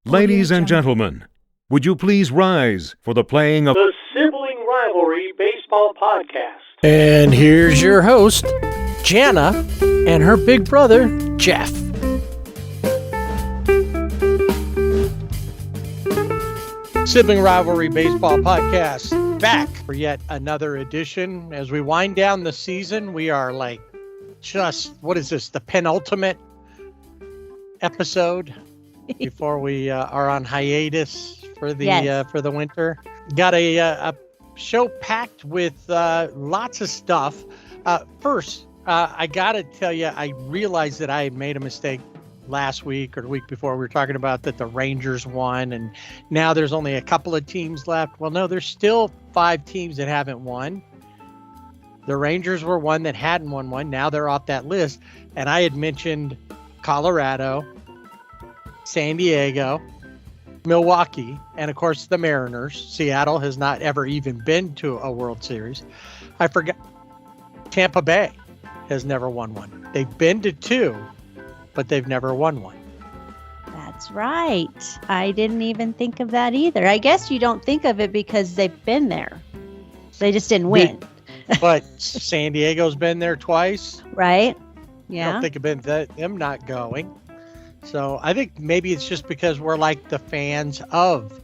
Ladies and gentlemen, would you please rise for the playing of the Sibling Rivalry Baseball Podcast. And here's your host, Jana, and her big brother, Jeff. Sibling Rivalry Baseball Podcast, back for yet another edition. As we wind down the season, we are like what is this, the penultimate episode before we are on hiatus for the winter. Got a show packed with lots of stuff. First, I gotta tell you, I realized that I had made a mistake last week or the week before. We were talking about that the Rangers won, and now there's only a couple of teams left. Well, no, there's still 5 teams that haven't won. The Rangers were one that hadn't won one. Now they're off that list. And I had mentioned Colorado, San Diego, Milwaukee, and of course the Mariners. Seattle has not ever even been to a World Series. I forgot Tampa Bay has never won one. They've been to 2, but they've never won one. That's right. I didn't even think of that either. I guess you don't think of it because they've been there. They just didn't win. But San Diego's been there twice. Right. Yeah. I don't think of them not going. So I think maybe it's just because we're like the fans of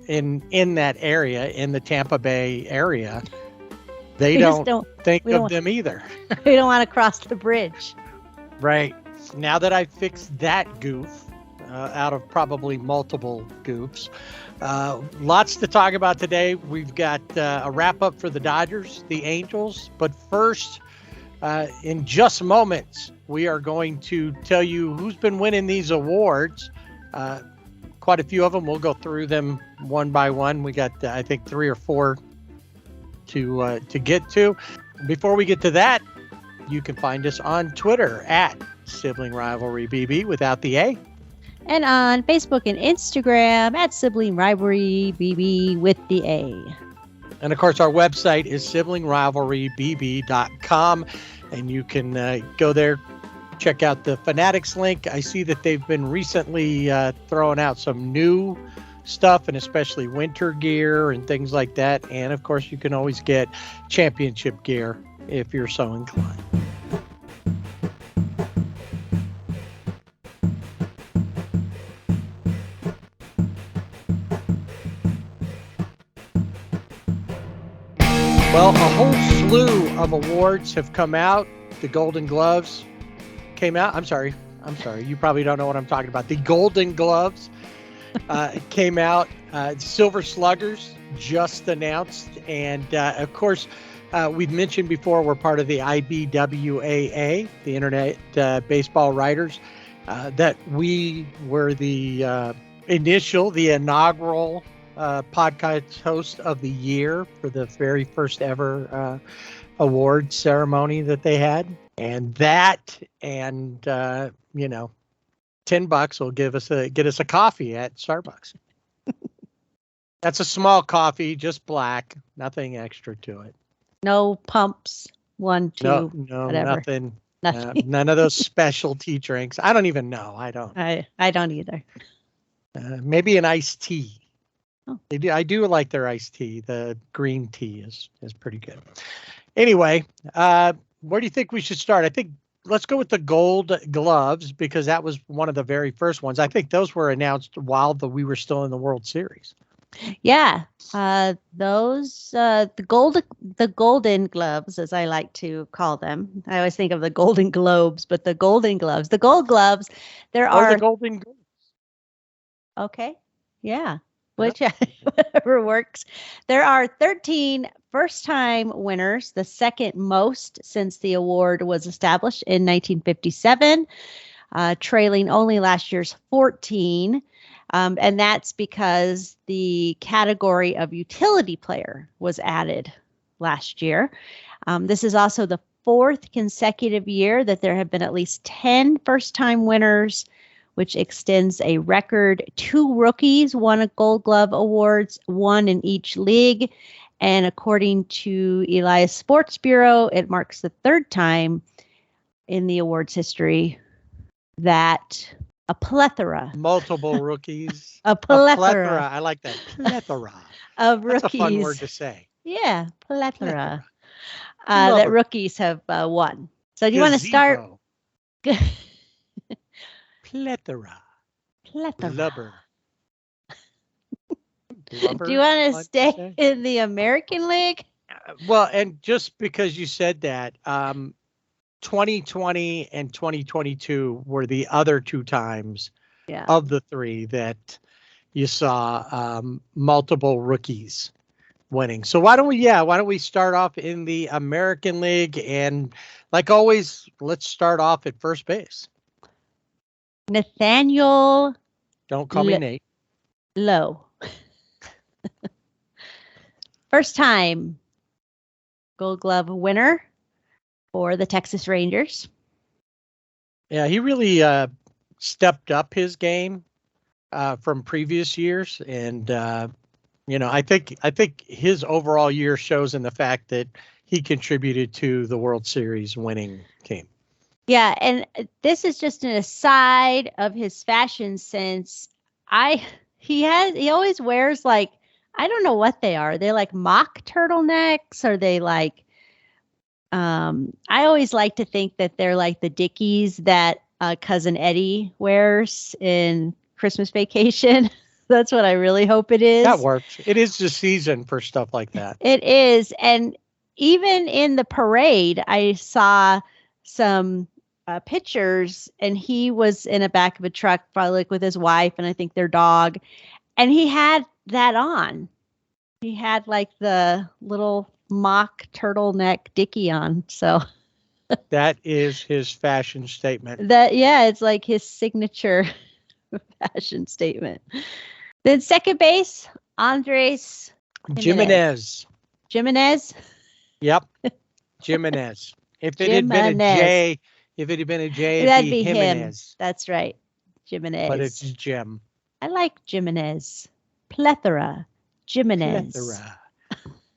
in that area, in the Tampa Bay area. They don't think of them either. We don't want to cross the bridge. Right. Now that I've fixed that goof, out of probably multiple goofs, lots to talk about today. We've got a wrap up for the Dodgers, the Angels. But first, in just moments, we are going to tell you who's been winning these awards. Quite a few of them. We'll go through them one by one. We got, I think, 3 or 4 to get to. Before we get to that, you can find us on Twitter at Sibling Rivalry BB without the A. And on Facebook and Instagram at Sibling Rivalry BB with the A. And of course, our website is siblingrivalrybb.com. And you can go there, check out the Fanatics link. I see that they've been recently throwing out some new stuff, and especially winter gear and things like that. And of course, you can always get championship gear if you're so inclined. Well, a whole slew of awards have come out. The Golden Gloves came out. I'm sorry. You probably don't know what I'm talking about. The Golden Gloves came out. Silver Sluggers just announced. And, of course, we've mentioned before we're part of the IBWAA, the Internet Baseball Writers, that we were the inaugural podcast host of the year for the very first ever award ceremony that they had. And that and $10 will get us a coffee at Starbucks. That's a small coffee, just black, nothing extra to it. No pumps, 1, 2, no, whatever. Nothing. None of those specialty drinks. I don't even know. I don't either. Maybe an iced tea. Oh. I do like their iced tea. The green tea is pretty good. Anyway, where do you think we should start? I think let's go with the Gold Gloves because that was one of the very first ones. I think those were announced while we were still in the World Series. Yeah, those the Golden Gloves, as I like to call them. I always think of the Golden Globes, but the Golden Gloves, the Gold Gloves. There are the Golden Globes. Okay, yeah. Whatever works. There are 13 first-time winners, the second most since the award was established in 1957, trailing only last year's 14. And that's because the category of utility player was added last year. This is also the 4th consecutive year that there have been at least 10 first-time winners, which extends a record. 2 rookies won a Gold Glove awards, 1 in each league. And according to Elias Sports Bureau, it marks the 3rd time in the awards history that a plethora Multiple rookies. A plethora. I like that. Plethora. of That's rookies. a fun word to say. Yeah, plethora. Love That it. rookies have won. So do you want to start? Gazebo. Plethora. Plethora. Blubber. Do you want to stay in the American League? Well, and just because you said that, 2020 and 2022 were the other two times of the three that you saw multiple rookies winning. So why don't we start off in the American League, and like always, let's start off at first base. Nathaniel. Don't call me Nate. Lowe. First time Gold Glove winner for the Texas Rangers. Yeah, he really stepped up his game from previous years, and I think his overall year shows in the fact that he contributed to the World Series winning team. Yeah, and this is just an aside of his fashion sense. He always wears like, I don't know what they are. They're like mock turtlenecks, or they like I always like to think that they're like the Dickies that cousin Eddie wears in Christmas Vacation. That's what I really hope it is. That works. It is the season for stuff like that. It is. And even in the parade, I saw some pictures, and he was in the back of a truck, probably like with his wife and I think their dog. And he had that on. He had like the little mock turtleneck Dickie on. So that is his fashion statement. It's like his signature fashion statement. Then second base, Andres Jimenez. Jimenez? Yep. Jimenez. If it had been a J, that'd be Jimenez. Him. That's right. Jimenez. But it's Jim. I like Jimenez. Plethora. Jimenez. Plethora.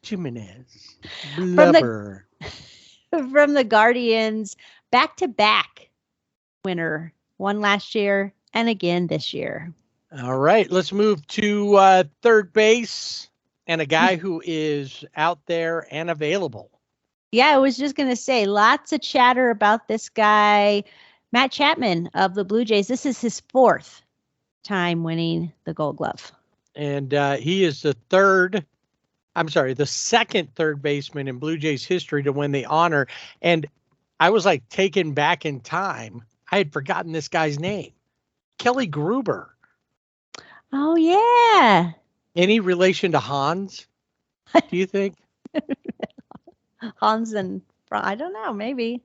Jimenez. Blubber. From the Guardians, back-to-back winner. One last year and again this year. All right, let's move to third base, and a guy who is out there and available. Yeah, I was just going to say, lots of chatter about this guy, Matt Chapman of the Blue Jays. This is his fourth time winning the Gold Glove. And he is the second third baseman in Blue Jays history to win the honor. And I was like taken back in time. I had forgotten this guy's name. Kelly Gruber. Oh, yeah. Any relation to Hans, do you think? Hans and I don't know, maybe.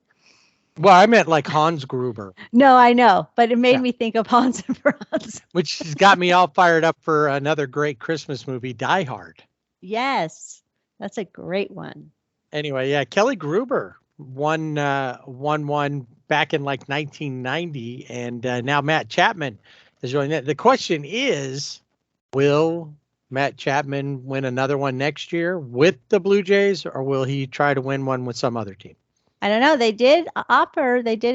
Well, I meant like Hans Gruber. No, I know, but it made me think of Hans and Franz. Which has got me all fired up for another great Christmas movie, Die Hard. Yes, that's a great one. Anyway, yeah, Kelly Gruber won back in like 1990, and now Matt Chapman is joining that. The question is, will Matt Chapman win another one next year with the Blue Jays, or will he try to win one with some other team? I don't know. They did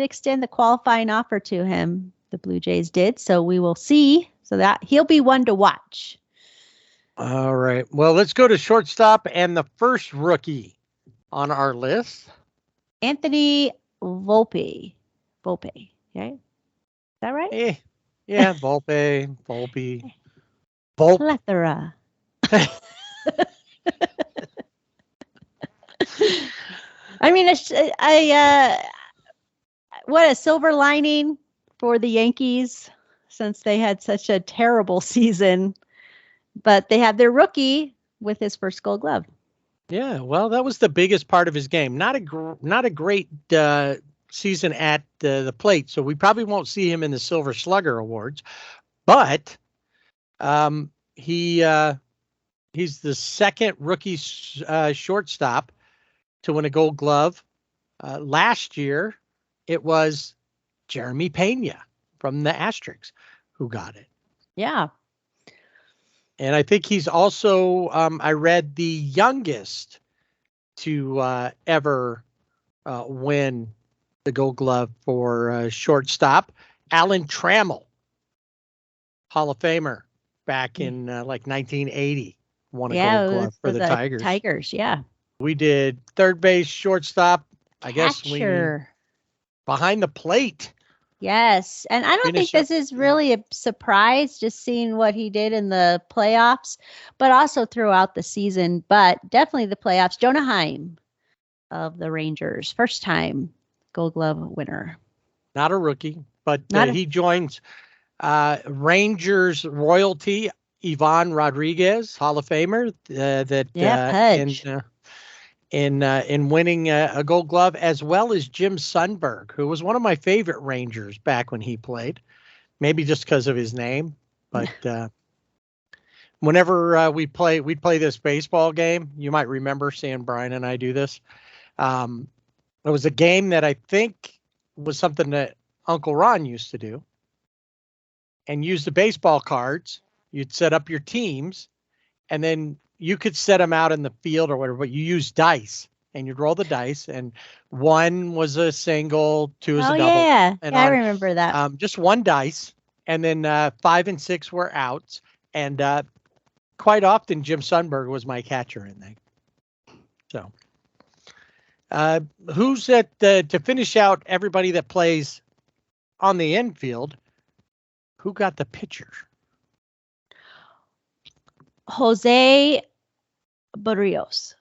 extend the qualifying offer to him. The Blue Jays did. So we will see. So that he'll be one to watch. All right. Well, let's go to shortstop and the first rookie on our list. Anthony Volpe. Okay. Is that right? Yeah. Volpe. Plethora. I mean, what a silver lining for the Yankees, since they had such a terrible season, but they had their rookie with his first Gold Glove. Yeah, well, that was the biggest part of his game. Not a great season at the plate, so we probably won't see him in the Silver Slugger Awards, but he's the second rookie shortstop to win a Gold Glove. Last year, it was Jeremy Pena from the Asterix who got it. Yeah. And I think he's also, I read, the youngest to ever win the Gold Glove for shortstop. Alan Trammell, Hall of Famer, back in like 1980, won a Gold Glove for the Tigers. Tigers, yeah. We did third base, shortstop. I guess we behind the plate. Yes. And I don't think this is really a surprise, just seeing what he did in the playoffs, but also throughout the season. But definitely the playoffs. Jonah Heim of the Rangers, first time Gold Glove winner. Not a rookie, but he joins Rangers royalty, Ivan Rodriguez, Hall of Famer, in winning a Gold Glove, as well as Jim Sundberg, who was one of my favorite Rangers back when he played. Maybe just because of his name, but whenever we'd play this baseball game, you might remember seeing Brian and I do this. It was a game that I think was something that Uncle Ron used to do, and use the baseball cards. You'd set up your teams, and then you could set them out in the field or whatever, but you use dice, and you'd roll the dice, and 1 was a single, 2 is a double. Yeah, I remember that. Just 1 dice, and then 5 and 6 were outs, and quite often Jim Sundberg was my catcher in there. So, who's to finish out everybody that plays on the infield? Who got the pitcher? Jose Barrios.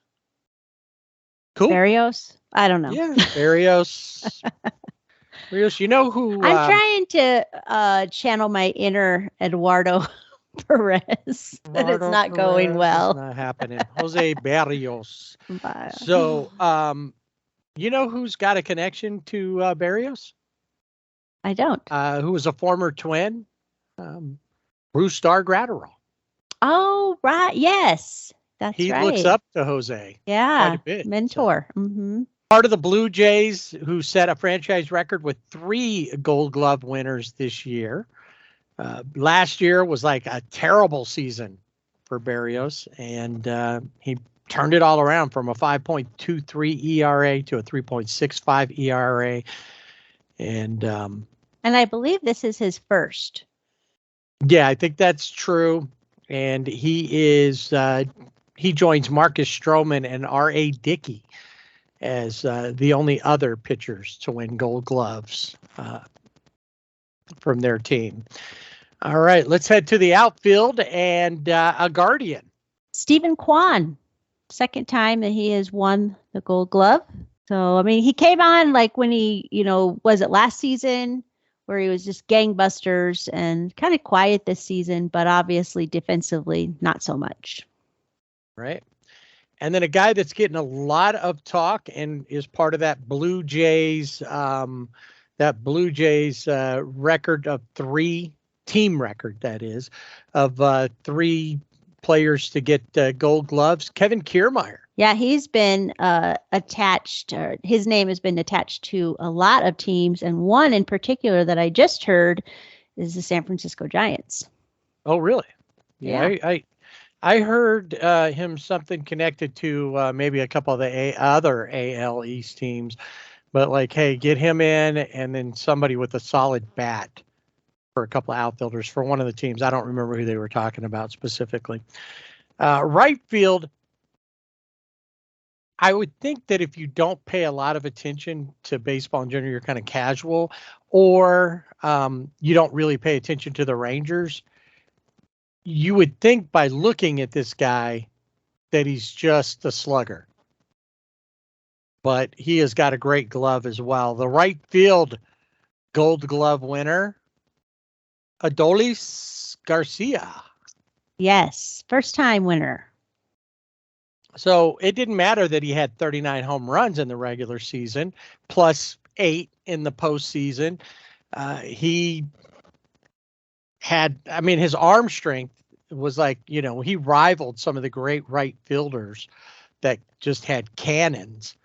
Cool. Barrios? I don't know. Yeah, Barrios. Barrios, you know who? I'm trying to channel my inner Eduardo Perez, but it's not going well. It's not happening. Jose Barrios. So, you know who's got a connection to Barrios? I don't. Who was a former Twin? Bruce Gratterall. Oh, right. Yes, that's right. He right. looks up to Jose. Yeah, quite a bit, mentor. So. Mm-hmm. Part of the Blue Jays, who set a franchise record with 3 Gold Glove winners this year. Last year was like a terrible season for Barrios, and he turned it all around from a 5.23 ERA to a 3.65 ERA. And I believe this is his first. Yeah, I think that's true. And he joins Marcus Stroman and R.A. Dickey as the only other pitchers to win Gold Gloves from their team. All right, let's head to the outfield and a Guardian. Stephen Kwan, second time that he has won the Gold Glove. So, I mean, he came on like when he, was it last season where he was just gangbusters and kind of quiet this season, but obviously defensively, not so much. Right. And then a guy that's getting a lot of talk and is part of that Blue Jays record of 3 team record, that is, of 3 players to get Gold Gloves. Kevin Kiermaier. Yeah, he's been attached, or his name has been attached to a lot of teams, and one in particular that I just heard is the San Francisco Giants. Oh, really? Yeah. I heard him something connected to maybe a couple of the other AL East teams, but like, hey, get him in, and then somebody with a solid bat for a couple of outfielders for one of the teams. I don't remember who they were talking about specifically. Right field. I would think that if you don't pay a lot of attention to baseball in general, you're kind of casual, or you don't really pay attention to the Rangers, you would think by looking at this guy that he's just a slugger. But he has got a great glove as well. The right field Gold Glove winner, Adolis Garcia. Yes, first time winner. So it didn't matter that he had 39 home runs in the regular season, plus 8 in the postseason. He had, his arm strength was like, he rivaled some of the great right fielders that just had cannons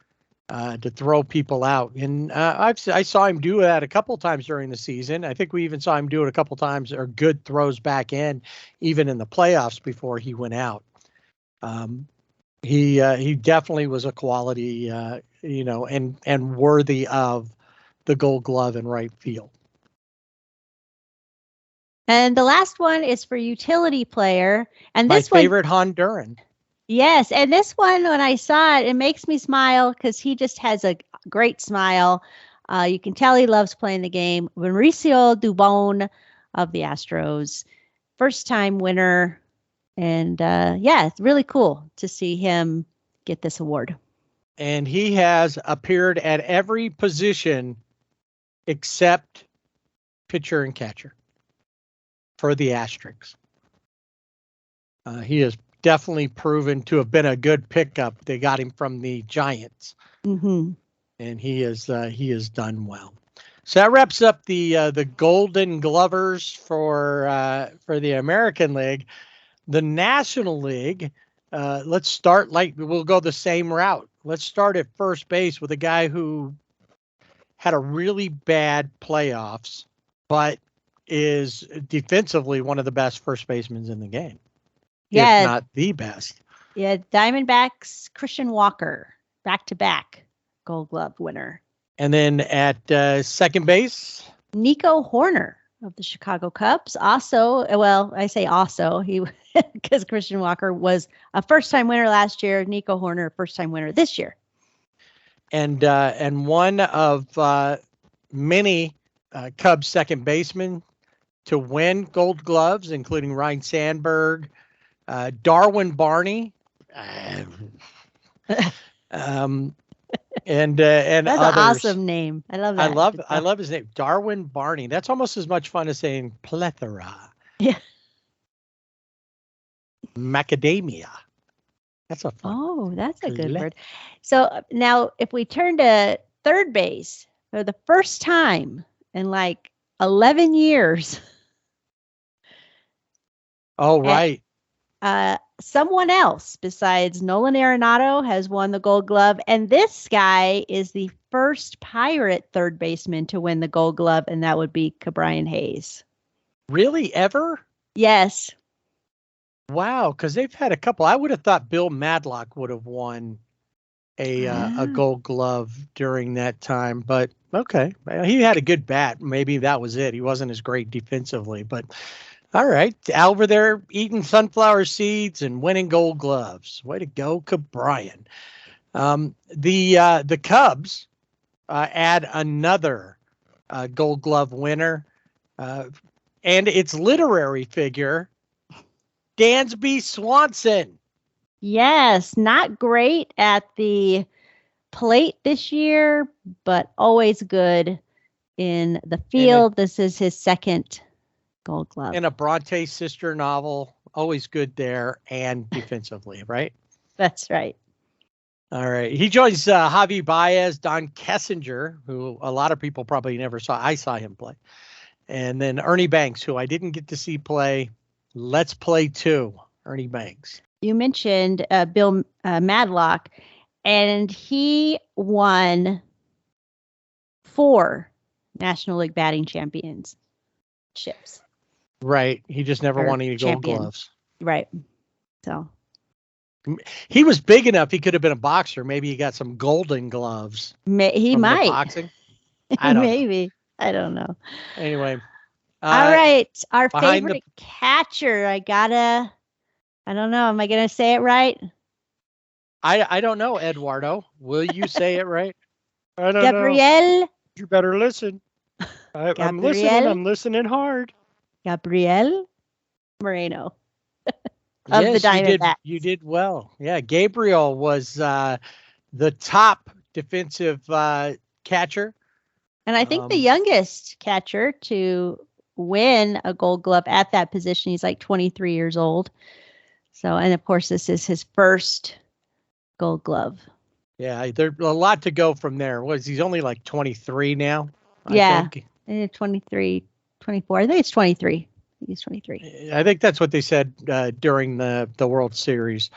to throw people out. And I saw him do that a couple times during the season. I think we even saw him do it a couple times, or good throws back in, even in the playoffs before he went out. He definitely was a quality, and worthy of the Gold Glove in right field. And the last one is for utility player. And My this one, favorite Honduran. yes. And this one, when I saw it, it makes me smile because he just has a great smile. You can tell he loves playing the game. Mauricio Dubon of the Astros, first time winner. And yeah, it's really cool to see him get this award. And he has appeared at every position except pitcher and catcher for the Asterix. He has definitely proven to have been a good pickup. They got him from the Giants, and he has done well. So that wraps up the Golden Glovers for the American League. The National League. Let's start we'll go the same route. Let's start at first base with a guy who had a really bad playoffs, but is defensively one of the best first basemen in the game. Yeah. If not the best. Yeah, Diamondbacks, Christian Walker, back-to-back Gold Glove winner. And then at second base, Nico Horner of the Chicago Cubs. Also, well, I say also, he because Christian Walker was a first-time winner last year. Nico Horner, first-time winner this year. And one of many Cubs second basemen to win Gold Gloves, including Ryan Sandberg, Darwin Barney, and That's others. an awesome name. I love that. I love his name, Darwin Barney. That's almost as much fun as saying plethora. Yeah. Macadamia. That's a fun. Oh, that's a good word. So now, if we turn to third base for the first time in like 11 years. Oh, right. Someone else besides Nolan Arenado has won the Gold Glove, and this guy is the first Pirate third baseman to win the Gold Glove, and that would be Cabrian Hayes. Really? Ever? Yes. Wow, because they've had a couple. I would have thought Bill Madlock would have won a Gold Glove during that time, but okay. He had a good bat. Maybe that was it. He wasn't as great defensively, but all right. Over there eating sunflower seeds and winning Gold Gloves. Way to go, Cabrian. The Cubs add another Gold Glove winner, and its literary figure, Dansby Swanson. Yes, not great at the plate this year, but always good in the field. This is his second Gold Glove. In a Bronte sister novel, always good there and defensively, right? That's right. All right. He joins Javi Baez, Don Kessinger, who a lot of people probably never saw. I saw him play. And then Ernie Banks, who I didn't get to see play. Let's play two, Ernie Banks. You mentioned Bill Madlock, and he won 4 National League batting championships. Right. He just never won any Gold Gloves. Right. So he was big enough. He could have been a boxer. Maybe he got some Golden Gloves. He might. Boxing. I don't know. I don't know. Anyway. All right. Our favorite catcher. I don't know. Am I going to say it right? I don't know, Eduardo. Will you say it right? I don't Gabriel. know. You better listen. I'm listening. I'm listening hard. Gabriel Moreno. Of yes, the Diamondbacks. You did well. Yeah, Gabriel was the top defensive catcher. And I think the youngest catcher to win a Gold Glove at that position. He's like 23 years old. So, and of course, this is his first Gold Glove. Yeah, there's a lot to go from there. He's only like 23 now? Yeah, 23, 24. I think it's 23. He's 23. I think that's what they said during the World Series,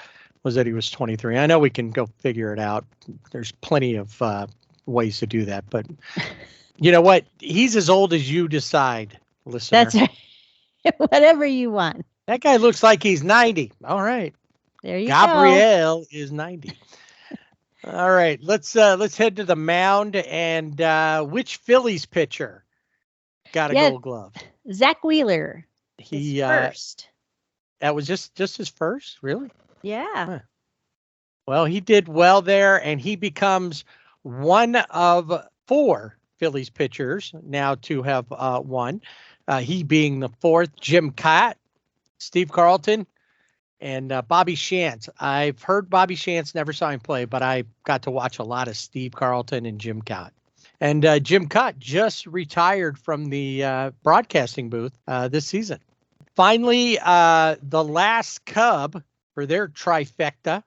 was that he was 23. I know we can go figure it out. There's plenty of ways to do that. But you know what? He's as old as you decide, listener. That's right. Whatever you want. That guy looks like he's 90. All right. There you Gabriel is 90. All right. Let's head to the mound. And which Phillies pitcher got a Gold Glove? Zach Wheeler He first. That was just his first, really? Yeah. Huh. Well, he did well there, and he becomes one of 4 Phillies pitchers now to have won. He being the 4th, Jim Kaat, Steve Carlton, and Bobby Shantz. I've heard Bobby Shantz, never saw him play, but I got to watch a lot of Steve Carlton and Jim Kaat. And Jim Kaat just retired from the broadcasting booth this season. Finally, the last Cub for their trifecta,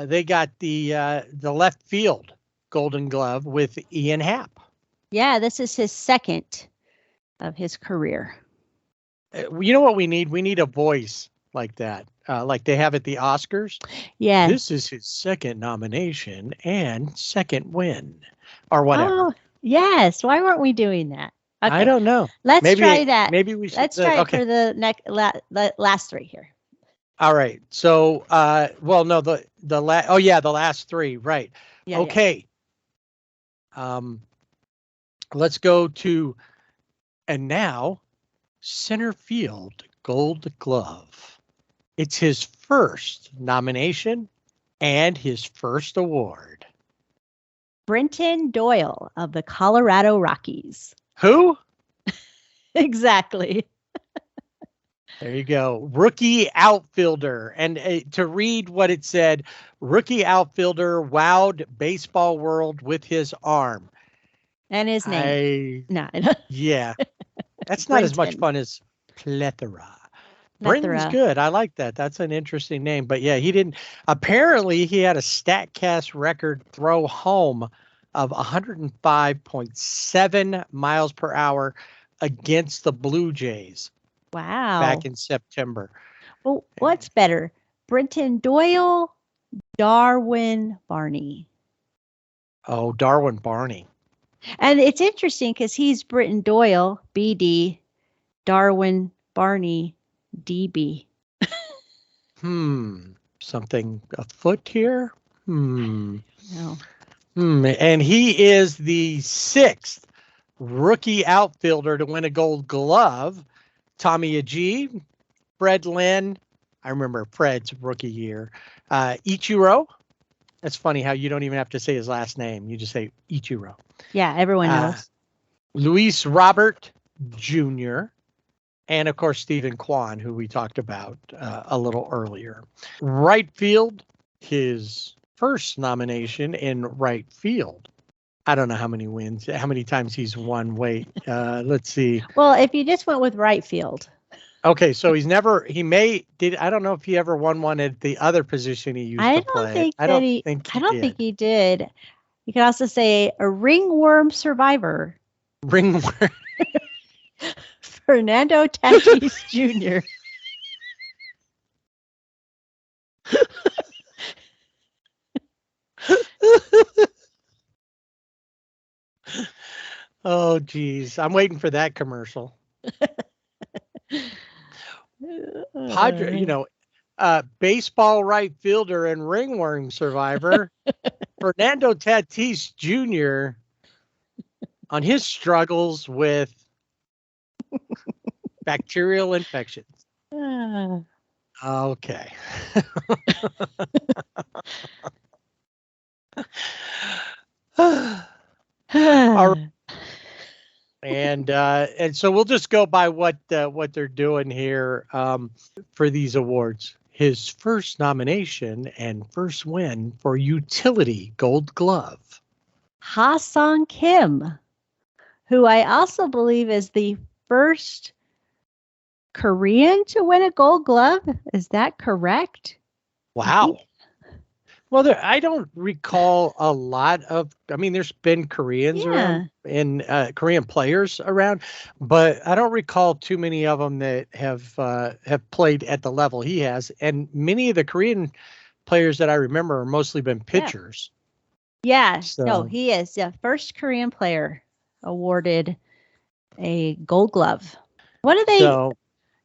they got the left field Golden Glove with Ian Happ. Yeah, this is his second of his career. You know what we need? We need a voice like that, like they have at the Oscars. Yeah. This is his second nomination and second win, or whatever. Oh, yes. Why weren't we doing that? Okay. I don't know. Let's try that. Maybe we should. Let's try it for the next last 3 here. All right. So, well, no, the last 3, right? Yeah, okay. Yeah. Let's go to, and now, center field Gold Glove. It's his first nomination and his first award. Brenton Doyle of the Colorado Rockies. Who? Exactly. There you go. Rookie outfielder. And to read what it said, rookie outfielder wowed baseball world with his arm. And his name. Yeah. That's not as much fun as Plethora. Brenton's good. I like that. That's an interesting name. But yeah, apparently he had a StatCast record throw home of 105.7 miles per hour against the Blue Jays. Wow. Back in September. Well, what's better? Brenton Doyle, Darwin Barney. Oh, Darwin Barney. And it's interesting because he's Brenton Doyle, BD, Darwin Barney, DB. Something afoot here? No. And he is the 6th rookie outfielder to win a Gold Glove. Tommy Agee, Fred Lynn. I remember Fred's rookie year. Ichiro. That's funny how you don't even have to say his last name. You just say Ichiro. Yeah, everyone knows. Luis Robert Jr. And, of course, Stephen Kwan, who we talked about a little earlier. Right field, his first nomination in right field. I don't know how many wins, how many times he's won. Wait, let's see. Well, if you just went with right field. Okay, so I don't know if he ever won one at the other position he used to play. I don't think he did. You could also say a ringworm survivor. Ringworm. Fernando Tatis Jr. Oh, geez. I'm waiting for that commercial. Baseball right fielder and ringworm survivor, Fernando Tatis Jr. on his struggles with bacterial infections. Okay. All right. And so we'll just go by what they're doing here for these awards. His first nomination and first win for utility Gold Glove. Ha-Sung Kim, who I also believe is the first Korean to win a Gold Glove. Is that correct? Wow. Well, I don't recall a lot of. I mean, there's been Koreans around and Korean players around, but I don't recall too many of them that have played at the level he has. And many of the Korean players that I remember are mostly been pitchers. Yeah. So. No, he is the first Korean player awarded a Gold Glove. What do they?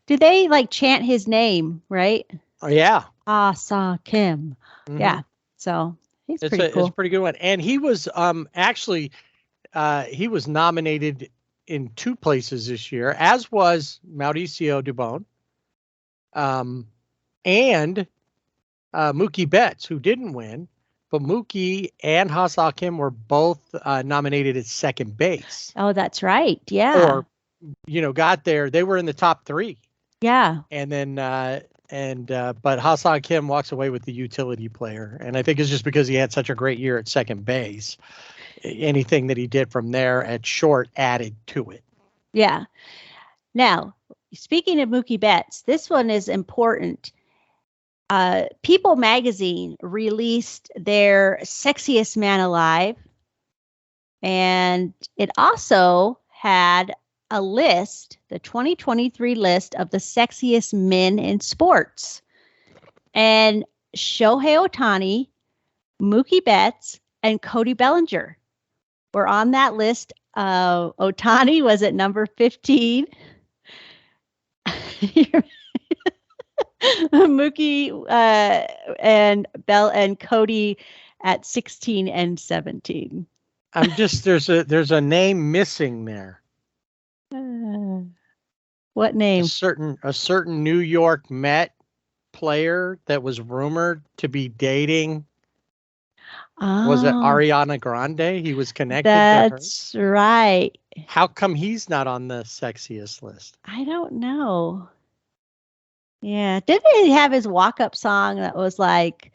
Do they like chant his name? Right. Oh yeah. Ha-Sung Kim. Mm-hmm. Yeah. So he's pretty cool. It's a pretty good one. And he was actually he was nominated in 2 places this year, as was Mauricio Dubon, and Mookie Betts, who didn't win. But Mookie and Ha-Seong Kim were both nominated at second base. Oh, that's right. Yeah. Or, got there. They were in the top 3. Yeah. And then, but Ha-Seong Kim walks away with the utility player. And I think it's just because he had such a great year at second base. Anything that he did from there at short added to it. Yeah. Now, speaking of Mookie Betts, this one is important. People magazine released their sexiest man alive, and it also had a list, the 2023 list of the sexiest men in sports. And Shohei Ohtani, Mookie Betts, and Cody Bellinger were on that list. Ohtani was at number 15. Mookie and Cody at 16 and 17. I'm just there's a name missing there. What name? A certain New York Met player that was rumored to be dating. Was it Ariana Grande? He was connected to her. That's right. How come he's not on the sexiest list? I don't know. Yeah. Didn't he have his walk-up song that was like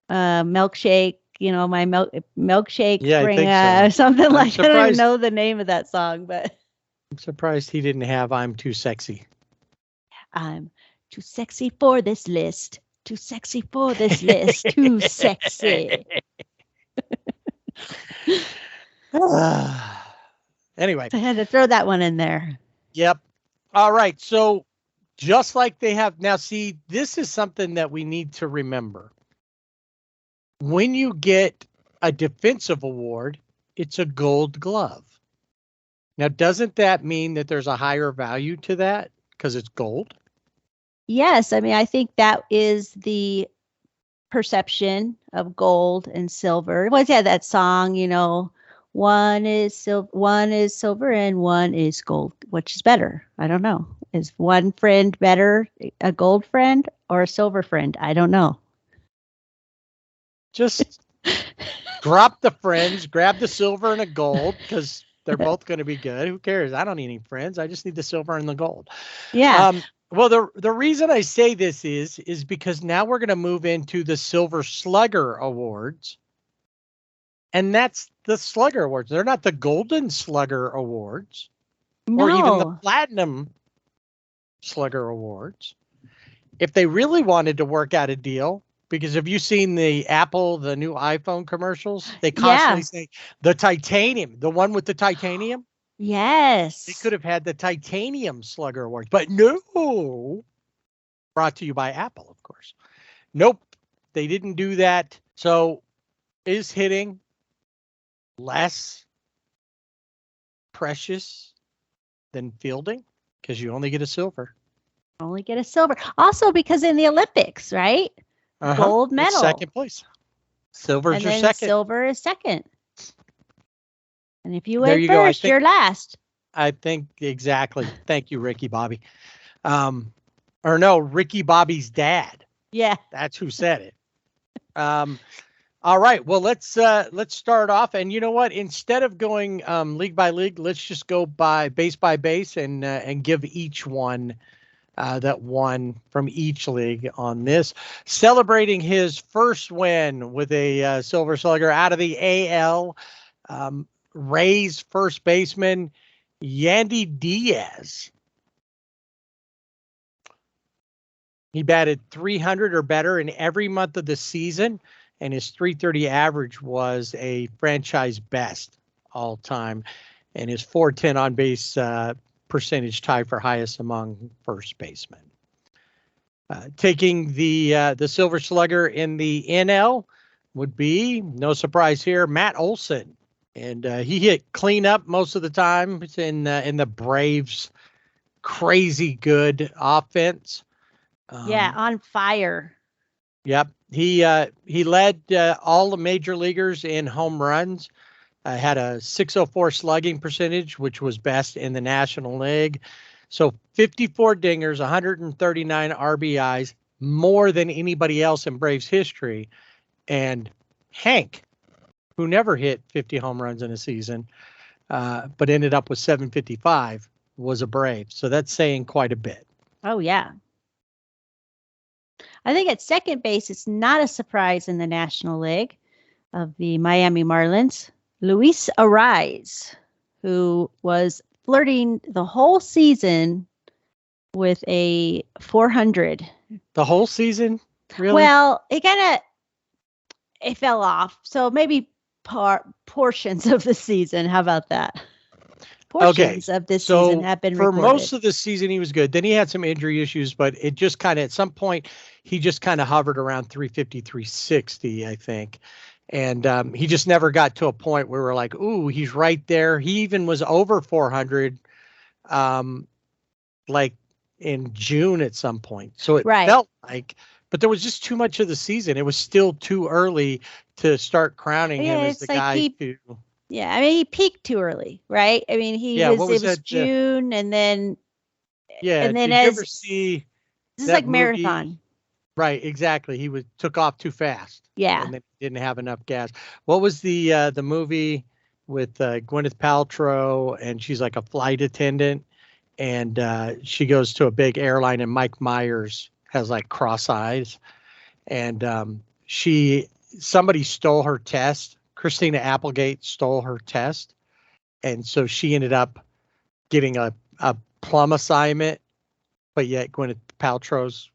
milkshake, my milkshake bring something like that? I don't even know the name of that song, but I'm surprised he didn't have I'm Too Sexy. I'm too sexy for this list. Too sexy for this list. Too sexy. Anyway. I had to throw that one in there. Yep. All right. So just like they have now, see, this is something that we need to remember. When you get a defensive award, it's a gold glove. Now, doesn't that mean that there's a higher value to that because it's gold? Yes. I mean, I think that is the perception of gold and silver. Well, yeah, that song, one is silver and one is gold. Which is better? I don't know. Is one friend better, a gold friend or a silver friend? I don't know. Just drop the friends, grab the silver and a gold because they're both going to be good. Who cares? I don't need any friends. I just need the silver and the gold. Yeah. Well, the reason I say this is because now we're going to move into the Silver Slugger Awards. And that's the Slugger Awards. They're not the Golden Slugger Awards or even the Platinum Slugger Awards. If they really wanted to work out a deal, because have you seen the new iPhone commercials? They constantly say the titanium, the one with the titanium. Yes. They could have had the Titanium Slugger Awards, but no. Brought to you by Apple, of course. Nope, they didn't do that. So is hitting less precious than fielding? Because you only get a silver. Only get a silver. Also because in the Olympics, right? Gold medal. It's second place. Silver's your second. Silver is second. And if you win first, you're last. I think exactly. Thank you, Ricky Bobby. Ricky Bobby's dad. Yeah. That's who said it. All right. Well, let's start off. And you know what? Instead of going league by league, let's just go by base and give each one that won from each league on this. Celebrating his first win with a Silver Slugger out of the AL. Rays first baseman Yandy Diaz. He batted 300 or better in every month of the season, and his 330 average was a franchise best all time, and his 410 on base percentage tied for highest among first basemen. Taking the Silver Slugger in the NL would be, no surprise here, Matt Olson. And he hit cleanup most of the time in the Braves' crazy good offense. On fire. Yep. He led all the major leaguers in home runs. Had a 604 slugging percentage, which was best in the National League. So 54 dingers, 139 RBIs, more than anybody else in Braves history. And Hank, who never hit 50 home runs in a season, but ended up with 755, was a Brave. So that's saying quite a bit. Oh, yeah. I think at second base, it's not a surprise in the National League of the Miami Marlins. Luis Ariz, who was flirting the whole season with a 400. The whole season? Really? Well, it fell off. So maybe portions of the season. How about that? Portions of this season have been recorded. For most of the season, he was good. Then he had some injury issues, but it just kind of, at some point, he just kind of hovered around 350, 360, I think. And he just never got to a point where we're like, ooh, he's right there. He even was over 400, like in June at some point. So it felt like, but there was just too much of the season. It was still too early to start crowning him as the guy to. Yeah, I mean, he peaked too early, right? I mean, it was June, and then and then did you ever see this is like movie? Marathon. Right, exactly. He took off too fast. Yeah, and then didn't have enough gas. What was the movie with Gwyneth Paltrow, and she's like a flight attendant, and she goes to a big airline, and Mike Myers has like cross eyes, and somebody stole her test. Christina Applegate stole her test, and so she ended up getting a plum assignment, but yet Gwyneth Paltrow's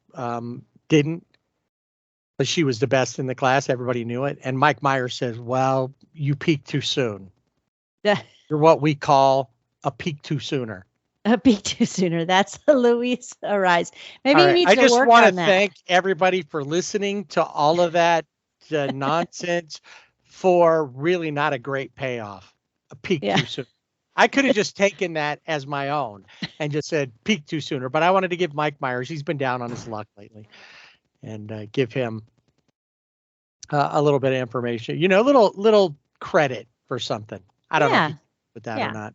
didn't. But she was the best in the class. Everybody knew it. And Mike Myers says, well, you peaked too soon. Yeah. You're what we call a peak too sooner. A peak too sooner. That's Luis Ariz. Maybe he needs to work on that. I just want to thank everybody for listening to all of that nonsense for really not a great payoff. A peak too soon. I could have just taken that as my own and just said peak too sooner. But I wanted to give Mike Myers, he's been down on his luck lately, and give him a little bit of information, little credit for something. I don't know if you put that or not.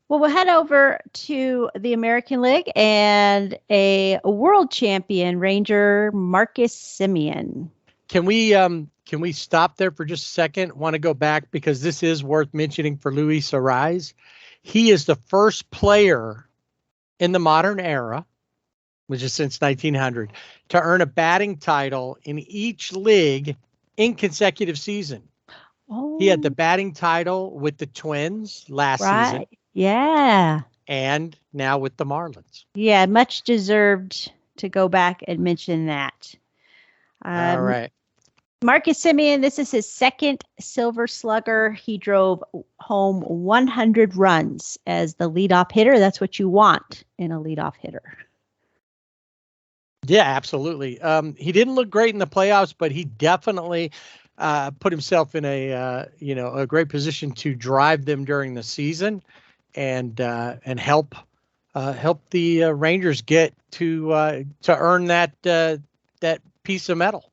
Well, we'll head over to the American League and a world champion Ranger, Marcus Semien. Can we stop there for just a second? Want to go back because this is worth mentioning for Luis Ariz. He is the first player in the modern era, which is since 1900, to earn a batting title in each league in consecutive season. Oh. He had the batting title with the Twins last season. Yeah. And now with the Marlins. Yeah, much deserved to go back and mention that. All right. Marcus Semien, this is his second Silver Slugger. He drove home 100 runs as the leadoff hitter. That's what you want in a leadoff hitter. Yeah, absolutely. He didn't look great in the playoffs, but he definitely put himself in a great position to drive them during the season and help the Rangers get to earn that piece of metal.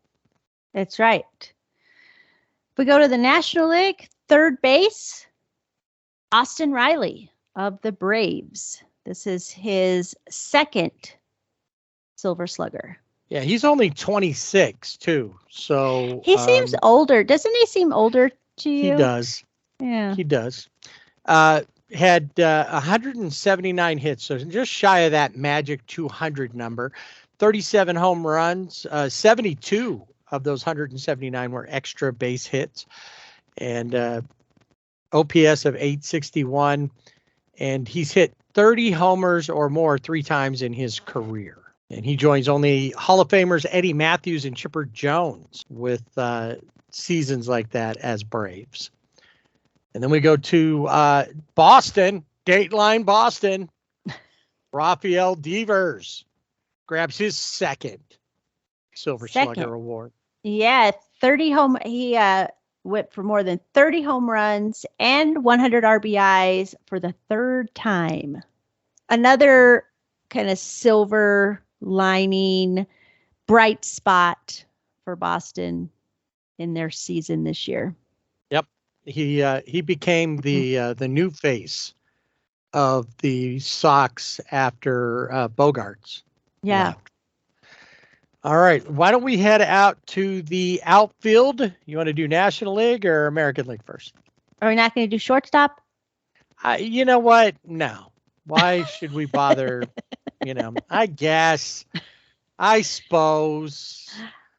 That's right. We go to the National League, third base, Austin Riley of the Braves. This is his second Silver Slugger. Yeah, he's only 26 too. So he seems older. Doesn't he seem older to you? He does. Yeah. He does. Had 179 hits, so just shy of that magic 200 number. 37 home runs, 72 of those 179 were extra base hits, and OPS of 861. And he's hit 30 homers or more 3 times in his career. And he joins only Hall of Famers Eddie Matthews and Chipper Jones with seasons like that as Braves. And then we go to Boston, Dateline Boston. Rafael Devers grabs his second Silver Slugger award. Yeah, 30 home. He went for more than 30 home runs and 100 RBIs for the third time. Another kind of silver lining, bright spot for Boston in their season this year. Yep. He became the new face of the Sox after Bogarts left. All right. Why don't we head out to the outfield? You want to do National League or American League first? Are we not going to do shortstop? You know what? No. Why should we bother? I guess. I suppose.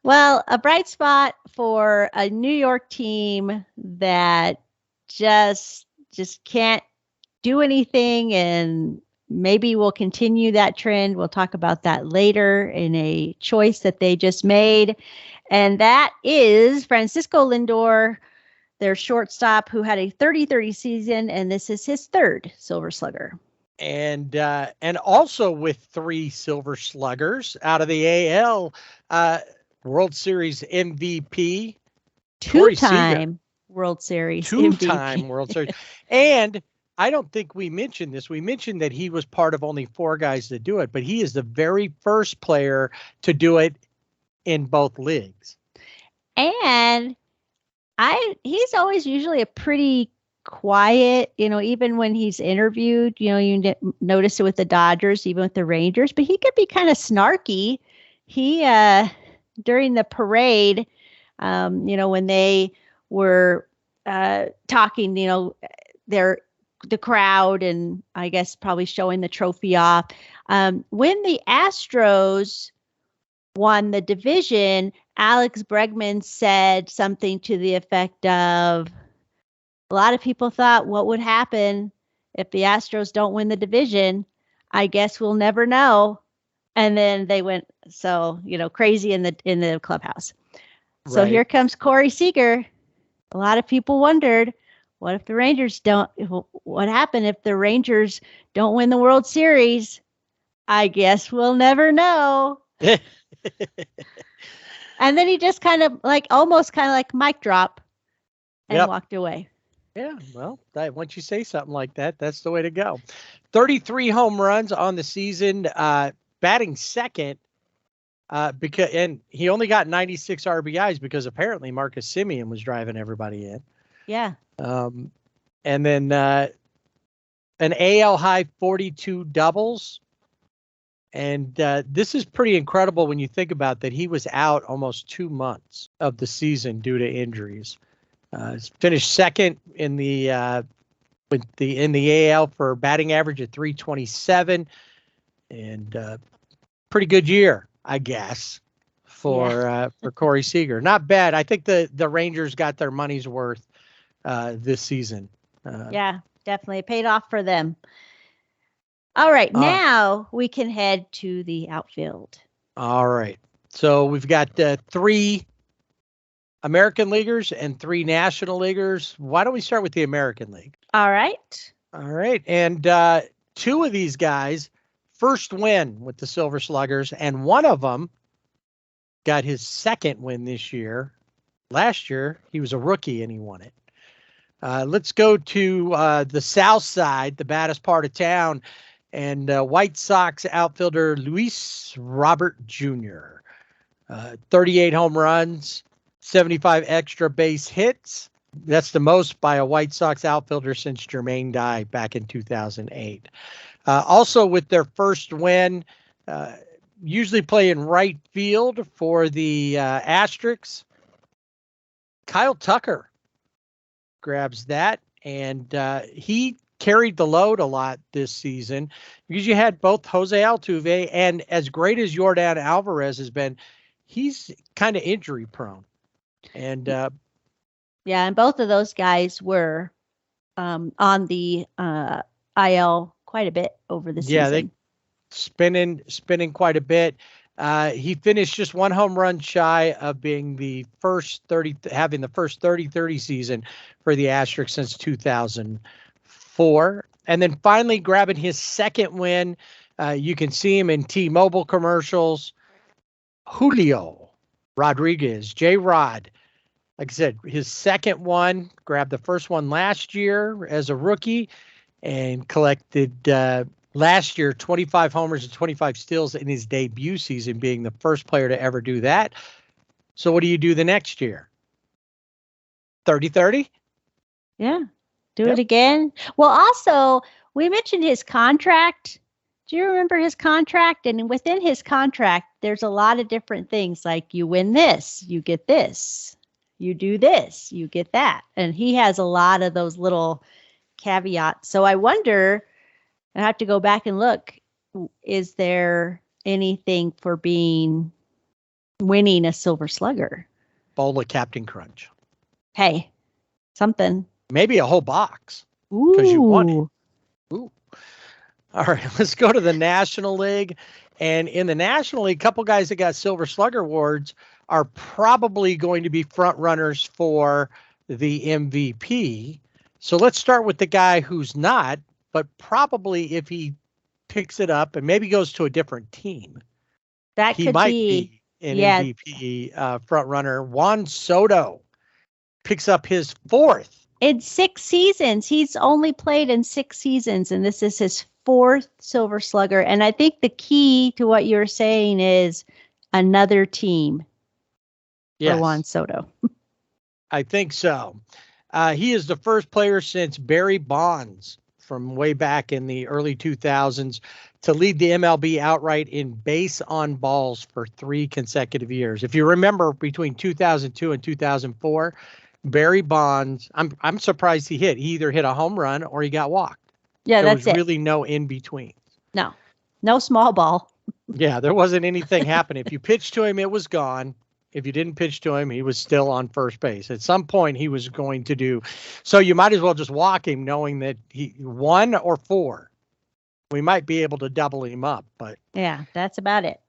Well, a bright spot for a New York team that just can't do anything, and maybe we'll continue that trend. We'll talk about that later in a choice that they just made. And that is Francisco Lindor, their shortstop, who had a 30-30 season, and this is his third Silver Slugger. And also with 3 Silver Sluggers out of the AL, World Series MVP, two-time World Series two-time World Series. And I don't think we mentioned this. We mentioned that he was part of only 4 guys to do it, but he is the very first player to do it in both leagues. And he's always usually a pretty quiet, even when he's interviewed, you notice it with the Dodgers, even with the Rangers, but he could be kind of snarky. He, during the parade, when they were talking, the crowd, and I guess probably showing the trophy off. When the Astros won the division, Alex Bregman said something to the effect of, a lot of people thought, what would happen if the Astros don't win the division? I guess we'll never know. And then they went crazy in the clubhouse. Right. So here comes Corey Seager. A lot of people wondered, what if the Rangers what happened if the Rangers don't win the World Series? I guess we'll never know. And then he just almost like mic drop and walked away. Yeah, well, once you say something like that, that's the way to go. 33 home runs on the season, batting second, and he only got 96 RBIs because apparently Marcus Semien was driving everybody in. Yeah. And then an AL high 42 doubles. And this is pretty incredible when you think about that. He was out almost 2 months of the season due to injuries. Finished second in the AL for batting average at 327, and pretty good year, I guess, for Corey Seager. Not bad. I think the Rangers got their money's worth this season. Yeah, definitely. It paid off for them. All right, now we can head to the outfield. All right. So we've got 3 American Leaguers and 3 National Leaguers. Why don't we start with the American League? All right. And 2 of these guys, first win with the Silver Sluggers, and one of them got his second win this year. Last year, he was a rookie and he won it. Let's go to the south side, the baddest part of town, and White Sox outfielder Luis Robert Jr. 38 home runs, 75 extra base hits. That's the most by a White Sox outfielder since Jermaine Dye back in 2008. Also with their first win, usually playing right field for the Asterix, Kyle Tucker grabs that, and he carried the load a lot this season because you had both Jose Altuve, and as great as Yordan Alvarez has been, he's kind of injury prone. And and both of those guys were on the IL quite a bit over the season. Yeah, they spinning quite a bit. He finished just 1 home run shy of being having the first 30-30 season for the Asterix since 2004. And then finally grabbing his second win. You can see him in T-Mobile commercials. Julio Rodriguez, J-Rod. Like I said, his second one, grabbed the first one last year as a rookie and collected last year 25 homers and 25 steals in his debut season, being the first player to ever do that. So what do you do the next year? 30-30? Yeah. Do it again. Well, also, we mentioned his contract. Do you remember his contract? And within his contract, there's a lot of different things like you win this, you get this, you do this, you get that. And he has a lot of those little caveats. So I wonder, I have to go back and look, is there anything for winning a Silver Slugger? Bowl of Captain Crunch. Hey, something. Maybe a whole box. Ooh. Because you won it. Ooh. All right, let's go to the National League. And in the National League, a couple guys that got Silver Slugger awards are probably going to be front runners for the MVP. So let's start with the guy who's not, but probably if he picks it up and maybe goes to a different team, that he could might be an MVP front runner. Juan Soto picks up his 4th. In 6 seasons. He's only played in 6 seasons, and this is his 4th Silver Slugger. And I think the key to what you're saying is another team for Juan Soto. I think so. He is the first player since Barry Bonds from way back in the early 2000s to lead the MLB outright in base on balls for 3 consecutive years. If you remember, between 2002 and 2004, Barry Bonds, I'm surprised he hit. He either hit a home run or he got walked. Yeah, there that's was really no in between. No small ball. Yeah, there wasn't anything happening. If you pitched to him, it was gone. If you didn't pitch to him, he was still on first base. At some point, he was going to do. So you might as well just walk him, knowing that he 1 or 4. We might be able to double him up, but yeah, that's about it.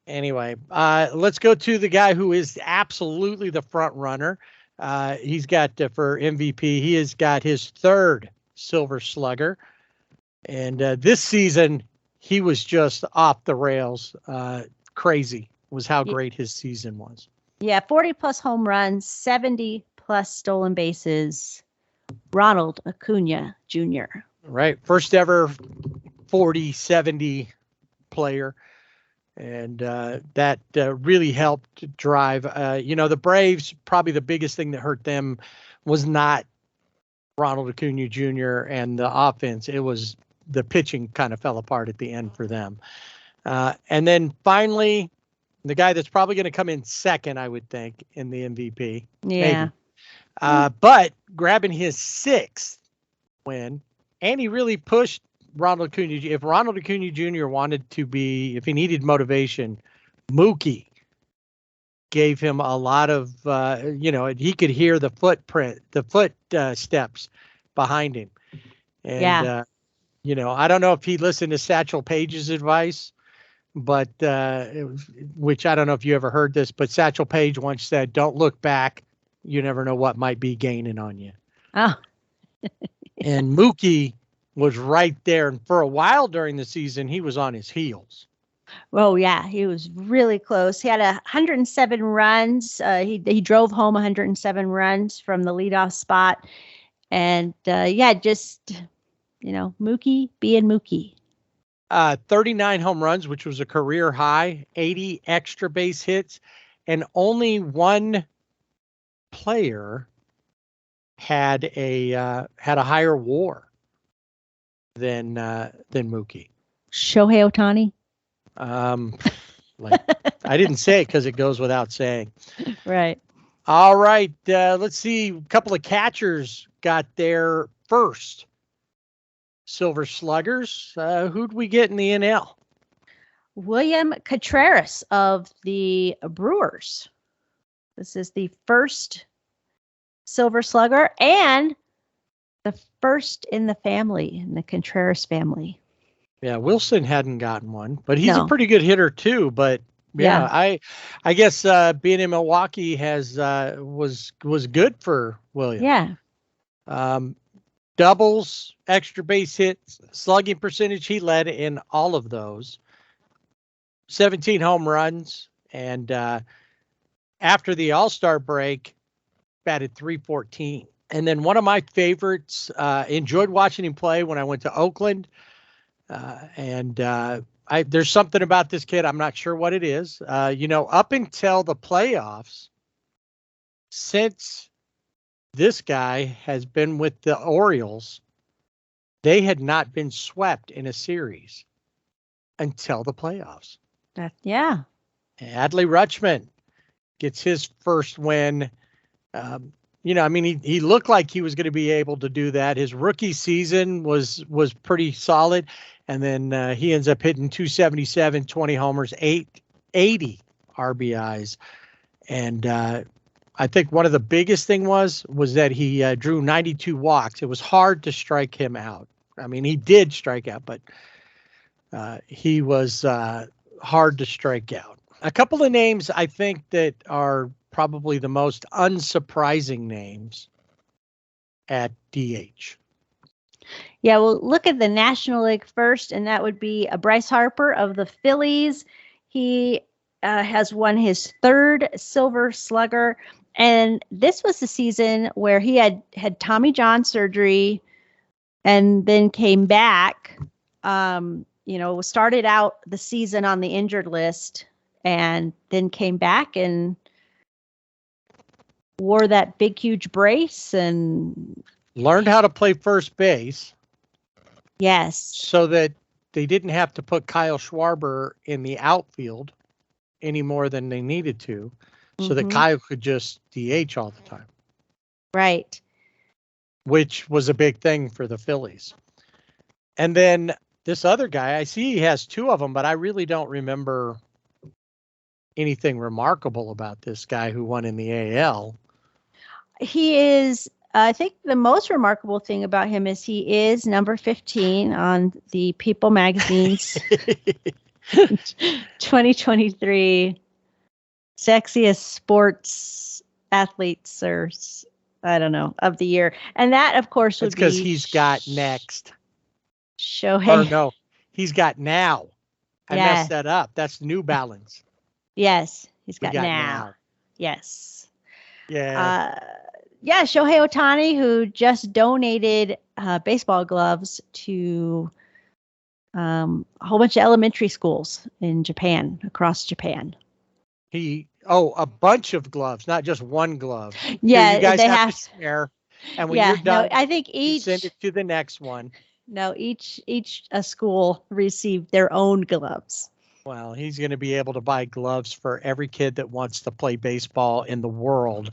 Anyway, let's go to the guy who is absolutely the front runner. He's got for MVP. He has got his 3rd Silver Slugger, and this season he was just off the rails. Crazy was how great his season was. Yeah, 40 plus home runs, 70 plus stolen bases. Ronald Acuna Jr. Right, first ever 40-70 player. And that really helped drive, the Braves, probably the biggest thing that hurt them was not Ronald Acuna Jr. and the offense. It was the pitching kind of fell apart at the end for them. And then finally, the guy that's probably going to come in second, I would think, in the MVP. Yeah. Maybe. But grabbing his 6th win, and he really pushed Ronald Acuna. If Ronald Acuna Jr. wanted to be, if he needed motivation, Mookie gave him a lot of, he could hear the steps behind him. And, I don't know if he listened to Satchel Paige's advice, but which I don't know if you ever heard this, but Satchel Paige once said, "Don't look back. You never know what might be gaining on you." Oh. And Mookie was right there. And for a while during the season, he was on his heels. Oh, yeah. He was really close. He had 107 runs. He drove home 107 runs from the leadoff spot. And, Mookie being Mookie. 39 home runs, which was a career high, 80 extra base hits, and only one player had a higher WAR than Mookie. Shohei Ohtani. I didn't say it because it goes without saying. Right. All right. Let's see. A couple of catchers got their first Silver Sluggers. Who'd we get in the NL? William Contreras of the Brewers. This is the first Silver Slugger and the first in the family, in the Contreras family. Yeah, Wilson hadn't gotten one, but he's a pretty good hitter too. But I guess being in Milwaukee was good for William. Yeah. Doubles, extra base hits, slugging percentage, he led in all of those. 17 home runs, and after the All-Star break, batted .314. And then one of my favorites, enjoyed watching him play when I went to Oakland. There's something about this kid. I'm not sure what it is. Up until the playoffs, since this guy has been with the Orioles. They had not been swept in a series until the playoffs. Yeah. Adley Rutschman gets his first win. He looked like he was going to be able to do that. His rookie season was pretty solid. And then he ends up hitting 277, 20 homers, 80 RBIs. And I think one of the biggest thing was that he drew 92 walks. It was hard to strike him out. I mean, he did strike out, but he was hard to strike out. A couple of names I think that are probably the most unsurprising names at DH. Yeah, well, look at the National League first, and that would be Bryce Harper of the Phillies. He has won his third Silver Slugger, and this was the season where he had Tommy John surgery and then came back. Started out the season on the injured list and then came back and wore that big, huge brace and learned how to play first base. Yes. So that they didn't have to put Kyle Schwarber in the outfield any more than they needed to, so that Kyle could just DH all the time. Right. Which was a big thing for the Phillies. And then this other guy, I see he has two of them, but I really don't remember anything remarkable about this guy who won in the AL. He is, I think the most remarkable thing about him is he is number 15 on the People magazine's 2023 sexiest sports athletes or I don't know of the year. And that, of course, would be because he's got next. Shohei. Or no, he's got now. I messed that up. That's New Balance. Yes, he's got now. Yes. Yeah. Shohei Ohtani, who just donated baseball gloves to a whole bunch of elementary schools in Japan, across Japan. A bunch of gloves, not just one glove. Yeah, you guys they have to share. And when you're done, I think each send it to the next one. No, each school received their own gloves. Well, he's going to be able to buy gloves for every kid that wants to play baseball in the world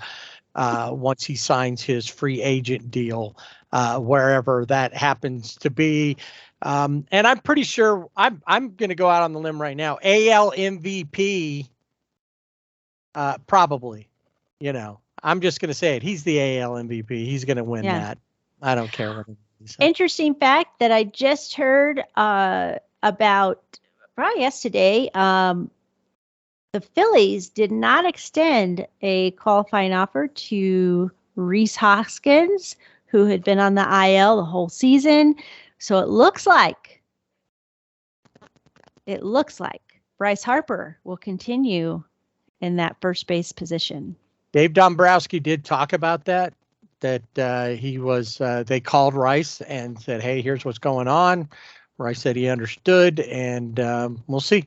once he signs his free agent deal, wherever that happens to be. And I'm pretty sure I'm going to go out on the limb right now. AL MVP, probably. I'm just going to say it. He's the AL MVP. He's going to win that. I don't care what he says. Interesting fact that I just heard about probably yesterday. The Phillies did not extend a qualifying offer to Rhys Hoskins, who had been on the IL the whole season. So it looks like Bryce Harper will continue in that first base position. Dave Dombrowski did talk about that he was, they called Rice and said, hey, here's what's going on. Rice said he understood, and we'll see.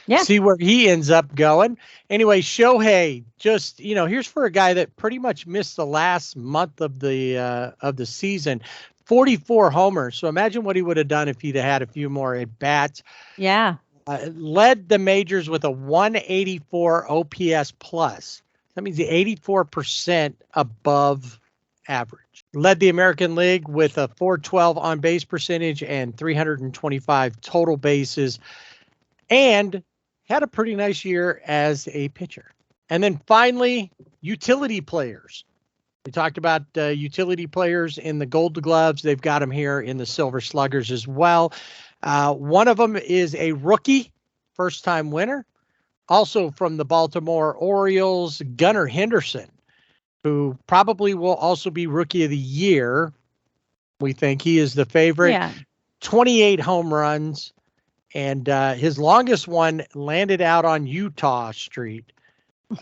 Yeah. See where he ends up going. Anyway, Shohei, just, here's for a guy that pretty much missed the last month of the season, 44 homers. So imagine what he would have done if he'd had a few more at bats. Yeah. Led the majors with a 184 OPS plus. That means the 84% above average. Led the American League with a 412 on base percentage and 325 total bases, and had a pretty nice year as a pitcher. And then finally, utility players. We talked about utility players in the Gold Gloves. They've got them here in the Silver Sluggers as well. One of them is a rookie, first-time winner, also from the Baltimore Orioles, Gunnar Henderson, who probably will also be Rookie of the Year. We think he is the favorite. Yeah. 28 home runs, and his longest one landed out on Utah Street.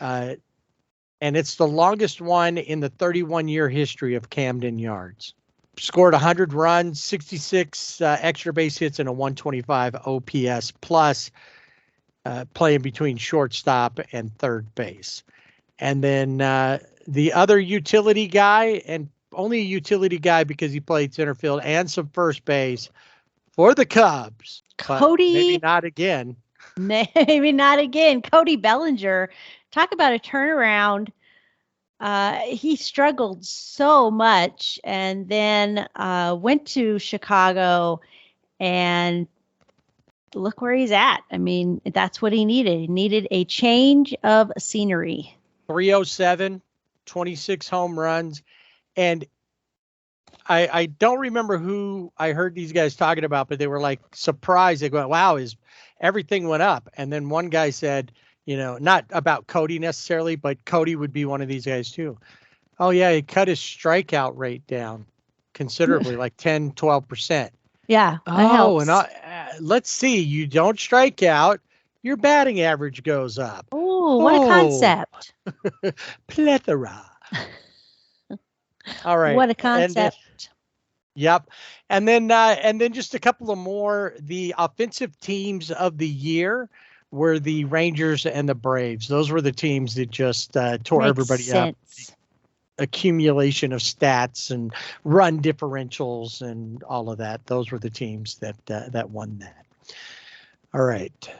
And it's the longest one in the 31-year history of Camden Yards. Scored 100 runs, 66 extra base hits, and a 125 OPS plus, playing between shortstop and third base. And then the other utility guy, and only a utility guy because he played center field and some first base for the Cubs. Cody. Maybe not again. Maybe not again. Cody Bellinger. Talk about a turnaround. He struggled so much and then went to Chicago, and look where he's at. I mean, that's what he needed. He needed a change of scenery. 307, 26 home runs. And I don't remember who I heard these guys talking about, but they were like surprised. They go, wow, everything went up. And then one guy said, not about Cody necessarily, but Cody would be one of these guys too. Oh yeah, he cut his strikeout rate down considerably, like 10, 12%. Yeah. Oh, and let's see, you don't strike out, your batting average goes up. Oh, what a concept. Plethora. All right. What a concept. Yep. And then just a couple of more. The offensive teams of the year were the Rangers and the Braves. Those were the teams that just tore everybody up. Accumulation of stats and run differentials and all of that. Those were the teams that won that. All right.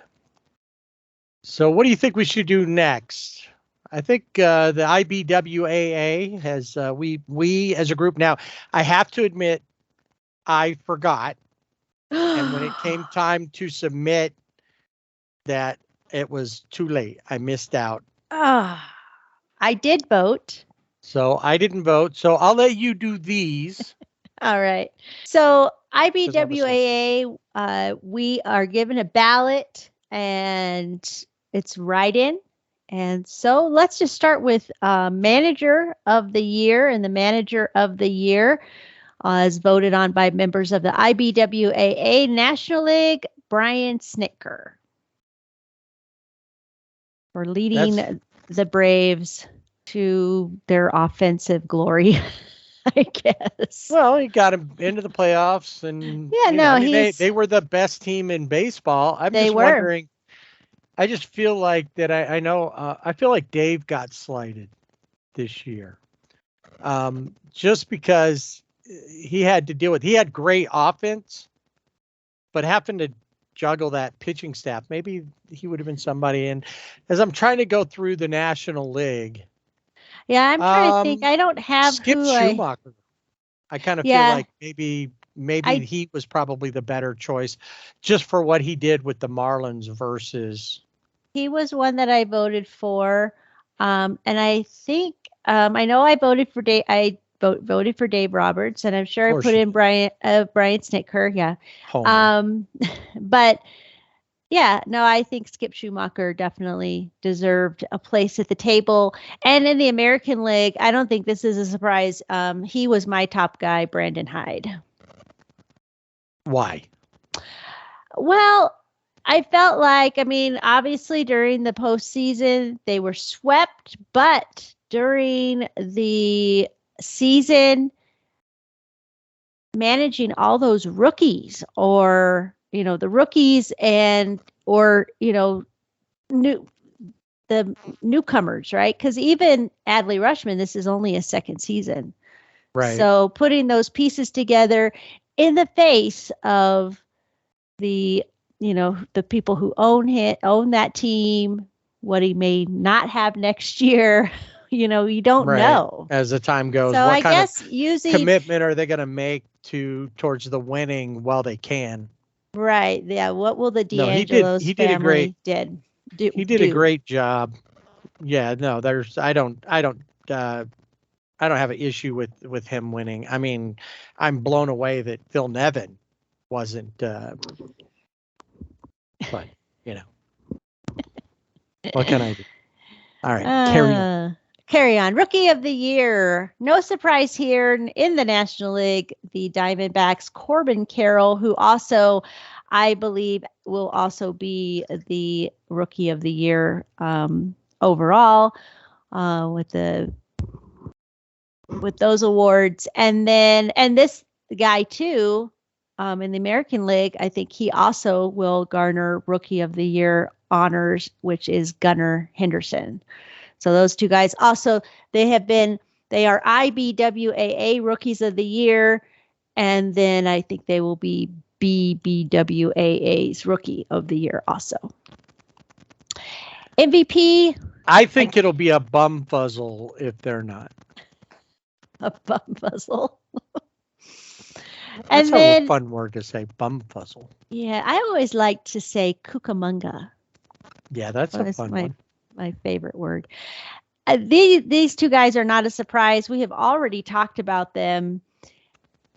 So what do you think we should do next? I think the IBWAA has we as a group now. I have to admit, I forgot, and when it came time to submit, that it was too late. I missed out. I did vote. So I didn't vote. So I'll let you do these. All right. So IBWAA, we are given a ballot, and it's write-in. And so let's just start with Manager of the Year. And the Manager of the Year is voted on by members of the IBWAA National League, Brian Snitker, for leading the Braves to their offensive glory, I guess. Well, he got him into the playoffs, and they were the best team in baseball. Wondering. I just feel like that. I feel like Dave got slighted this year, just because he had to deal with. He had great offense, but happened to juggle that pitching staff. Maybe he would have been somebody. And as I'm trying to go through the National League, yeah, I'm trying to think. I don't have Skip Schumacher. I kind of feel like maybe he was probably the better choice, just for what he did with the Marlins versus. He was one that I voted for, and I think I know I voted for Dave. I voted for Dave Roberts, and I'm sure I put in Brian Snitker. Yeah, but yeah, no, I think Skip Schumacher definitely deserved a place at the table. And in the American League, I don't think this is a surprise. He was my top guy, Brandon Hyde. Why? Well, I felt like, obviously during the postseason, they were swept, but during the season, managing all those rookies the rookies the newcomers, right? Because even Adley Rutschman, this is only a second season. Right. So putting those pieces together in the face of the people who own that team, what he may not have next year, you don't know as the time goes. So what kind of commitment are they going to make towards the winning while they can? Right. Yeah. What will the D'Angelo's family did? He did a great job. Yeah. No, I don't have an issue with him winning. I'm blown away that Phil Nevin wasn't. But what can I do? All right, carry on. Rookie of the Year. No surprise here in the National League. The Diamondbacks, Corbin Carroll, who also, I believe, will also be the Rookie of the Year overall with those awards. And this guy too. In the American League, I think he also will garner Rookie of the Year honors, which is Gunnar Henderson. So those two guys also, they are IBWAA Rookies of the Year. And then I think they will be BBWAA's Rookie of the Year also. MVP. I think it'll be a bumfuzzle if they're not. A bumfuzzle. That's And then, a fun word to say, bumfuzzle. Yeah, I always like to say Cucamonga. Yeah, that's a fun one. My favorite word. These two guys are not a surprise. We have already talked about them.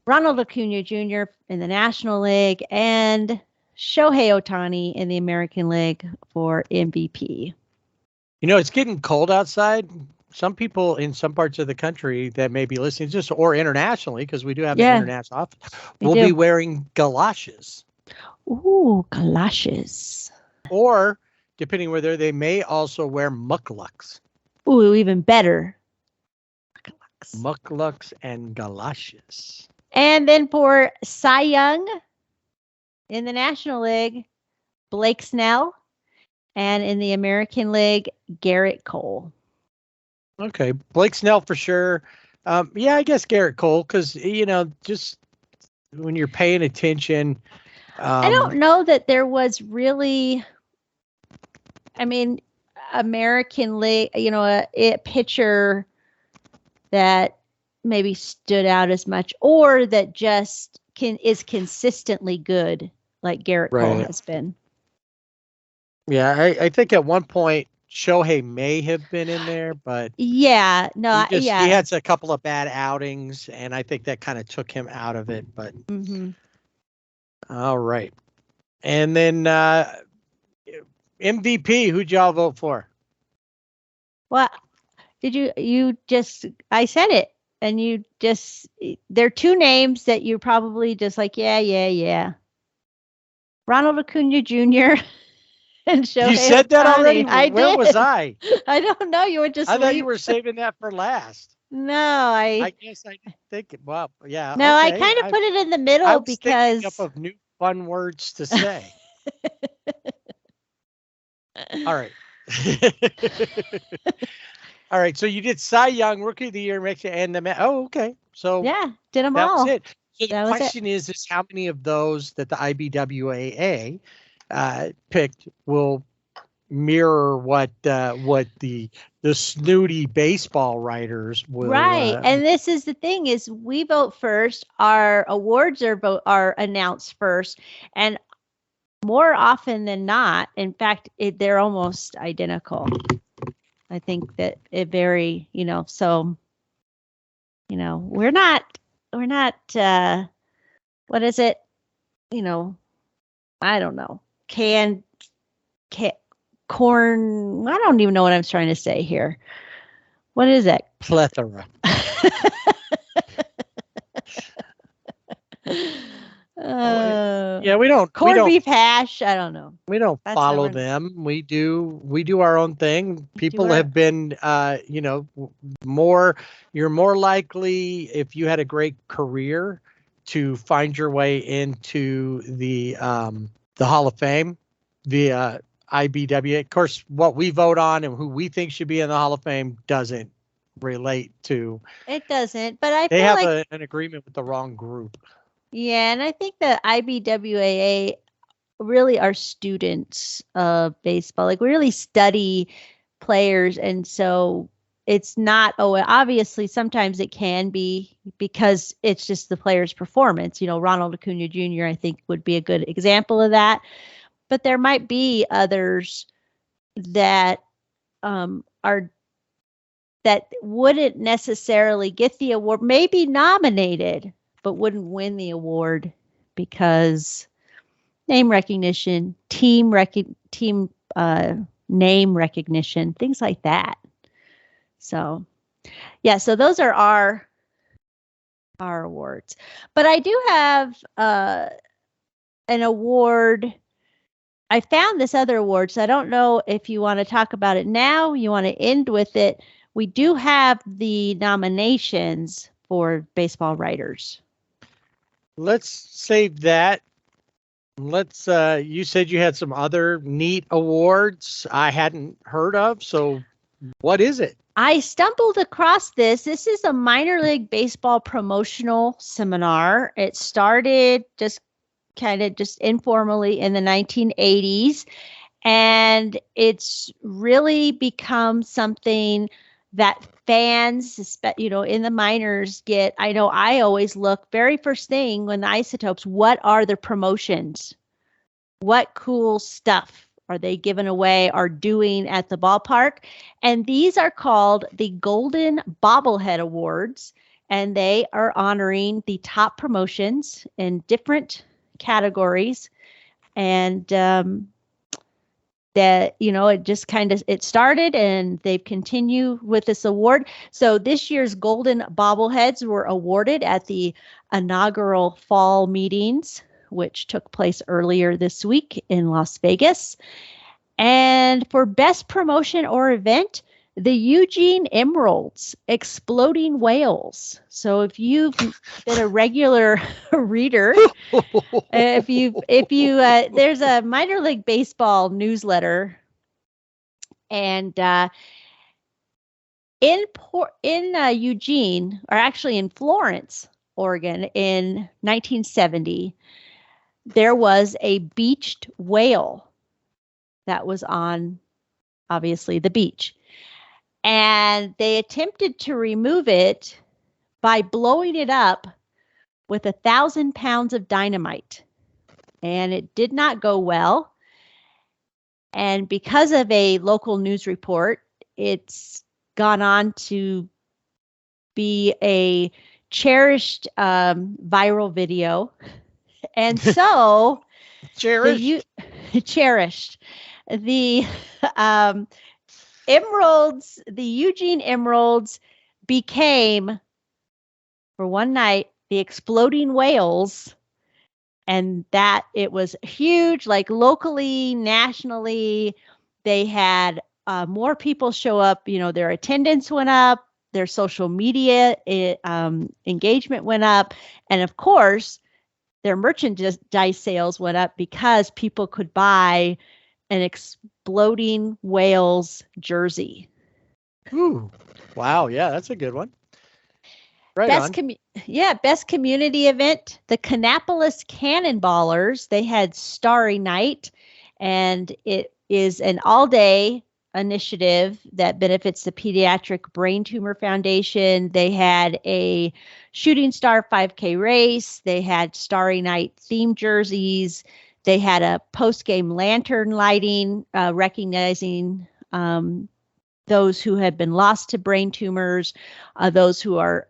Ronald Acuna Jr. in the National League and Shohei Ohtani in the American League for MVP. You know, it's getting cold outside. Some people in some parts of the country that may be listening, or internationally, because we do have an international office, will be wearing galoshes. Ooh, galoshes. Or, depending where they may also wear mukluks. Ooh, even better. Mukluks and galoshes. And then for Cy Young in the National League, Blake Snell. And in the American League, Garrett Cole. Okay, Blake Snell for sure. Yeah, I guess Garrett Cole, because, just when you're paying attention. I don't know that there was really, American League, a pitcher that maybe stood out as much or that just is consistently good like Garrett Cole has been. Yeah, I think at one point Shohei may have been in there, but he had a couple of bad outings, and I think that kind of took him out of it. But All right, and then MVP, who'd y'all vote for? Well, I said it, and there are two names that you're probably just like, yeah. Ronald Acuna Jr. and Shohei You said that Ohtani. already? Where was I? I don't know. You were just. I thought you were saving that for last. No, I guess I didn't think it. Well, yeah. No, okay. I kind of put it in the middle I was because thinking up of new fun words to say. All right. All right. So you did Cy Young, Rookie of the Year, and okay. So yeah, did them that all. was it. So the question is how many of those that the IBWAA picked will mirror what the snooty baseball writers will. Right, and this is the thing: is we vote first. Our awards are announced first, and more often than not, in fact, they're almost identical. I think that it very, so, we're not. What is it? I don't know. Corn. I don't even know what I'm trying to say here. What is it? Plethora. Yeah, we don't corned beef hash. I don't know. We don't follow them. We do our own thing. People have been, you're more likely if you had a great career to find your way into the Hall of Fame, the IBW. Of course, what we vote on and who we think should be in the Hall of Fame doesn't relate to. It doesn't, but they have an agreement with the wrong group. Yeah, and I think the IBWAA really are students of baseball. Like we really study players, and so it's not. Obviously, sometimes it can be because it's just the player's performance. Ronald Acuna Jr. I think would be a good example of that. But there might be others that that wouldn't necessarily get the award, maybe nominated, but wouldn't win the award because name recognition, team name recognition, things like that. So, yeah. So those are our awards. But I do have an award. I found this other award, so I don't know if you want to talk about it now. You want to end with it. We do have the nominations for baseball writers. Let's save that. You said you had some other neat awards I hadn't heard of, so What is it? I stumbled across this. This is a minor league baseball promotional seminar. It started just informally in the 1980s, and it's really become something that fans, in the minors get. I know I always look very first thing when the isotopes, what are the promotions? What cool stuff are they giving away or doing at the ballpark? And these are called the Golden Bobblehead Awards, and they are honoring the top promotions in different categories. And that, it just it started and they've continued with this award. So this year's Golden Bobbleheads were awarded at the inaugural fall meetings, which took place earlier this week in Las Vegas. And for best promotion or event, the Eugene Emeralds, Exploding Whales. So if you've been a regular reader, if you there's a minor league baseball newsletter, and in Eugene, or actually in Florence, Oregon, in 1970, there was a beached whale that was on, obviously, the beach. And they attempted to remove it by blowing it up with 1,000 pounds of dynamite. And it did not go well. And because of a local news report, it's gone on to be a cherished viral video. And so cherished. The Emeralds, the Eugene Emeralds, became, for one night, the Exploding Whales, and that it was huge, like locally, nationally. They had more people show up. Their attendance went up, their social media engagement went up, and of course, their merchandise sales went up because people could buy an Exploding Whales jersey. Ooh, wow. Yeah, that's a good one. Right best on. Best community event, the Kannapolis Cannonballers. They had Starry Night, and it is an all-day initiative that benefits the Pediatric Brain Tumor Foundation. They had a Shooting Star 5K race. They had Starry Night themed jerseys. They had a post-game lantern lighting, recognizing those who had been lost to brain tumors, those who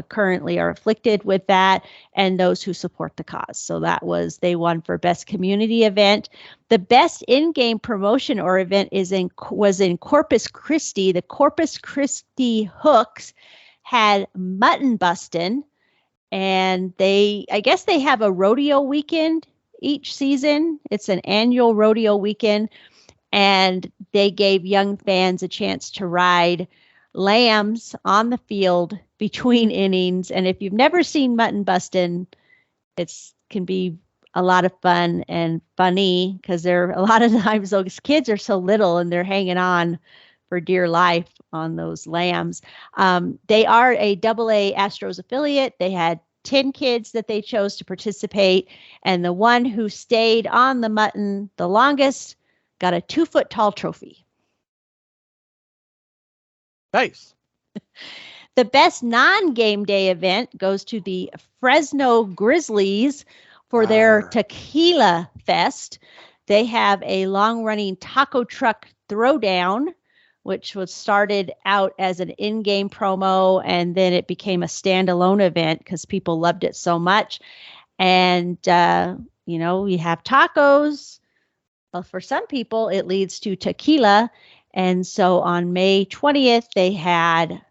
currently are afflicted with that, and those who support the cause. So they won for best community event. The best in-game promotion or event was in Corpus Christi. The Corpus Christi Hooks had mutton bustin', and I guess they have a rodeo weekend each season. It's an annual rodeo weekend, and they gave young fans a chance to ride lambs on the field between innings. And if you've never seen mutton bustin', can be a lot of fun and funny, because a lot of times those kids are so little and they're hanging on for dear life on those lambs. They are a AA Astros affiliate. They had 10 kids that they chose to participate, and the one who stayed on the mutton the longest got a 2-foot tall trophy. Nice. The best non-game day event goes to the Fresno Grizzlies for their Tequila Fest. They have a long-running taco truck throwdown, which was started out as an in-game promo, and then it became a standalone event because people loved it so much. And, we have tacos. Well, for some people, it leads to tequila. And so on May 20th, they had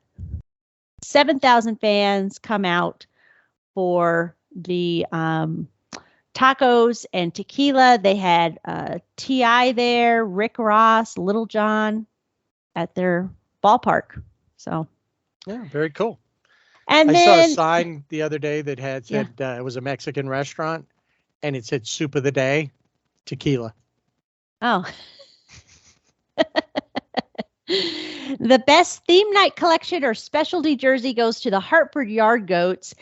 7,000 fans come out for the tacos and tequila. They had T.I. there, Rick Ross, Little John at their ballpark. So, yeah, very cool. And I then saw a sign the other day that had said it was a Mexican restaurant, and it said soup of the day, tequila. Oh. The best theme night collection or specialty jersey goes to the Hartford Yard Goats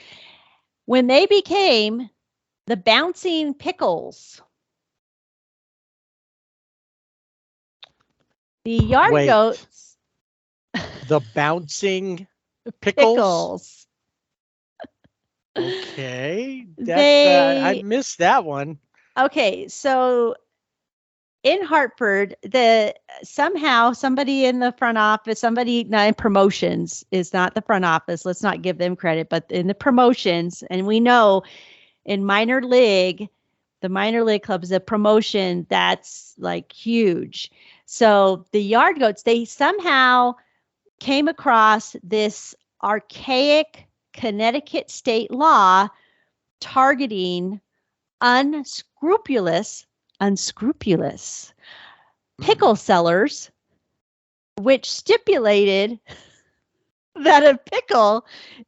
when they became the Bouncing Pickles. The Yard Goats. The Bouncing Pickles? Okay. I missed that one. Okay, so in Hartford, somehow somebody in the front office, somebody not in promotions is not the front office. Let's not give them credit, but in the promotions, and we know in minor league, the minor league clubs, the promotion, that's like huge. So the Yard Goats, they somehow came across this archaic Connecticut state law targeting unscrupulous pickle sellers, which stipulated that a pickle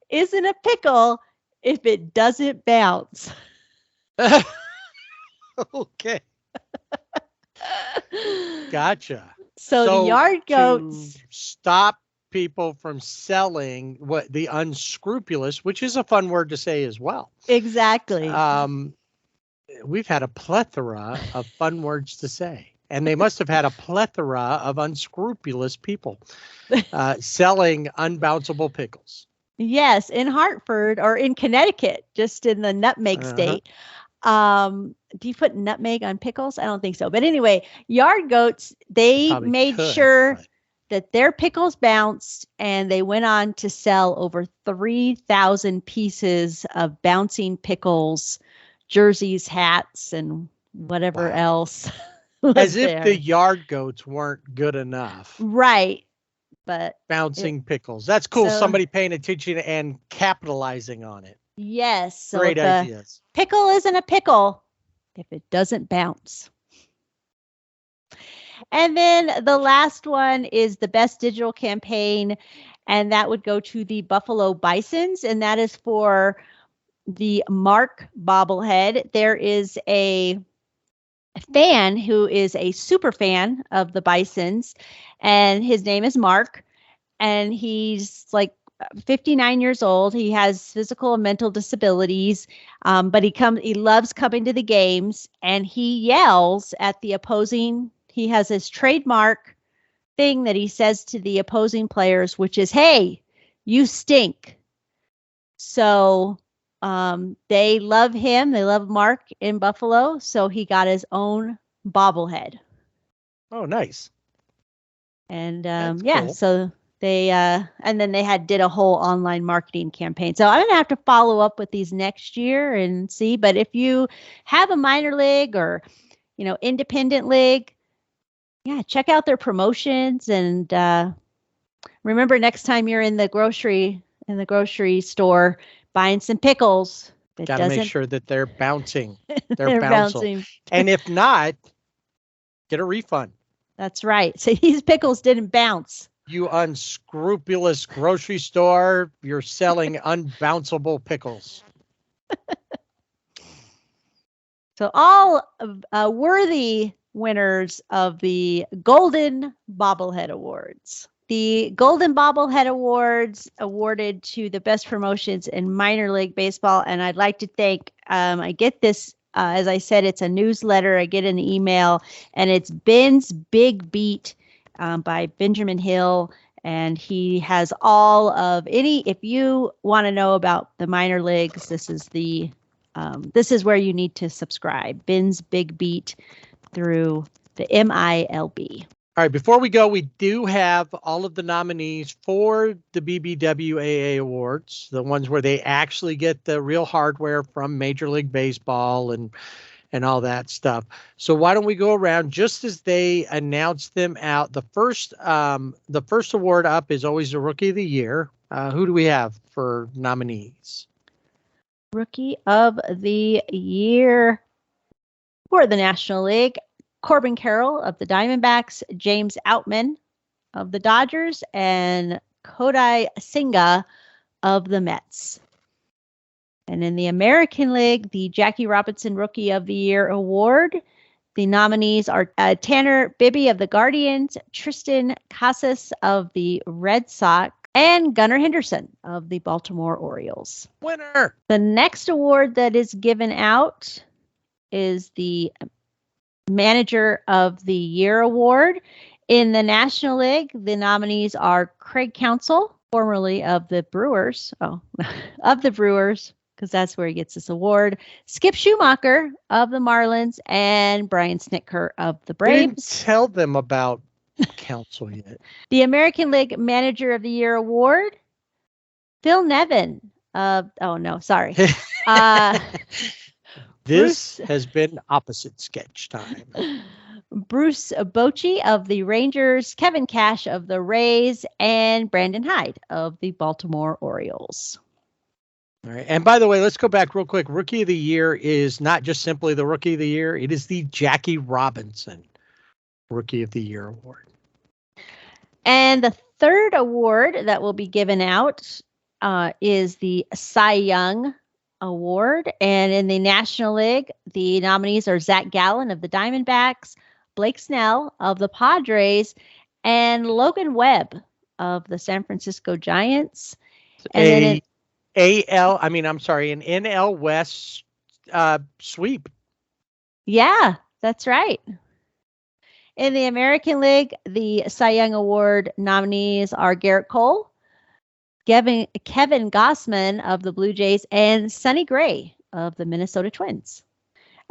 isn't a pickle if it doesn't bounce. Okay. Gotcha. So the Yard Goats to stop people from selling what the unscrupulous, which is a fun word to say as well. Exactly. We've had a plethora of fun words to say, and they must have had a plethora of unscrupulous people selling unbounceable pickles. Yes, in Hartford or in Connecticut, just in the nutmeg state. Do you put nutmeg on pickles? I don't think so. But anyway, Yard Goats, they made sure that their pickles bounced, and they went on to sell over 3,000 pieces of bouncing pickles, jerseys, hats, and whatever else. As if the Yard Goats weren't good enough. Right. But bouncing pickles. That's cool. Somebody paying attention and capitalizing on it. Yes. So great ideas. Pickle isn't a pickle if it doesn't bounce. And then the last one is the best digital campaign, and that would go to the Buffalo Bisons, and that is for the Mark bobblehead. There is a fan who is a super fan of the Bisons, and his name is Mark, and he's like 59 years old. He has physical and mental disabilities, but he loves coming to the games, and he yells at the opposing. He has his trademark thing that he says to the opposing players, which is, "Hey, you stink." So they love him. They love Mark in Buffalo. So he got his own bobblehead. Oh, nice. And cool. So they and then they did a whole online marketing campaign. So I'm going to have to follow up with these next year and see. But if you have a minor league or, independent league, check out their promotions. And remember, next time you're in the grocery store buying some pickles, got to make sure that they're bouncing. They're bouncing. And if not, get a refund. That's right. So these pickles didn't bounce. You unscrupulous grocery store, you're selling unbounceable pickles. So all worthy winners of the Golden Bobblehead Awards. The Golden Bobblehead Awards awarded to the best promotions in minor league baseball. And I'd like to thank, I get this, as I said, it's a newsletter. I get an email, and it's Ben's Big Beat by Benjamin Hill. And he has all of if you want to know about the minor leagues, this is where you need to subscribe. Ben's Big Beat through the MILB. All right, before we go, we do have all of the nominees for the BBWAA Awards, the ones where they actually get the real hardware from Major League Baseball and all that stuff. So why don't we go around just as they announce them out? The first award up is always the Rookie of the Year. Who do we have for nominees? Rookie of the Year for the National League: Corbin Carroll of the Diamondbacks, James Outman of the Dodgers, and Kodai Senga of the Mets. And in the American League, the Jackie Robinson Rookie of the Year award The nominees are Tanner Bibby of the Guardians, Tristan Casas of the Red Sox, and Gunnar Henderson of the Baltimore Orioles. Winner! The next award that is given out is the Manager of the Year award. In the National League, the nominees are Craig Counsell, formerly of the Brewers. Of the Brewers, because that's where he gets this award. Skip Schumacher of the Marlins and Brian Snitker of the Braves. We didn't tell them about Counsell yet. The American League Manager of the Year award, Phil Nevin. Sorry. This has been opposite sketch time. Bruce Bochy of the Rangers, Kevin Cash of the Rays, and Brandon Hyde of the Baltimore Orioles. All right. And by the way, let's go back real quick. Rookie of the Year is not just simply the Rookie of the Year. It is the Jackie Robinson Rookie of the Year award. And the third award that will be given out is the Cy Young Award. And in the National League, the nominees are Zach Gallen of the Diamondbacks, Blake Snell of the Padres, and Logan Webb of the San Francisco Giants. And an NL West sweep. Yeah, that's right. In the American League, the Cy Young Award nominees are Garrett Cole, Kevin Gossman of the Blue Jays, and Sonny Gray of the Minnesota Twins.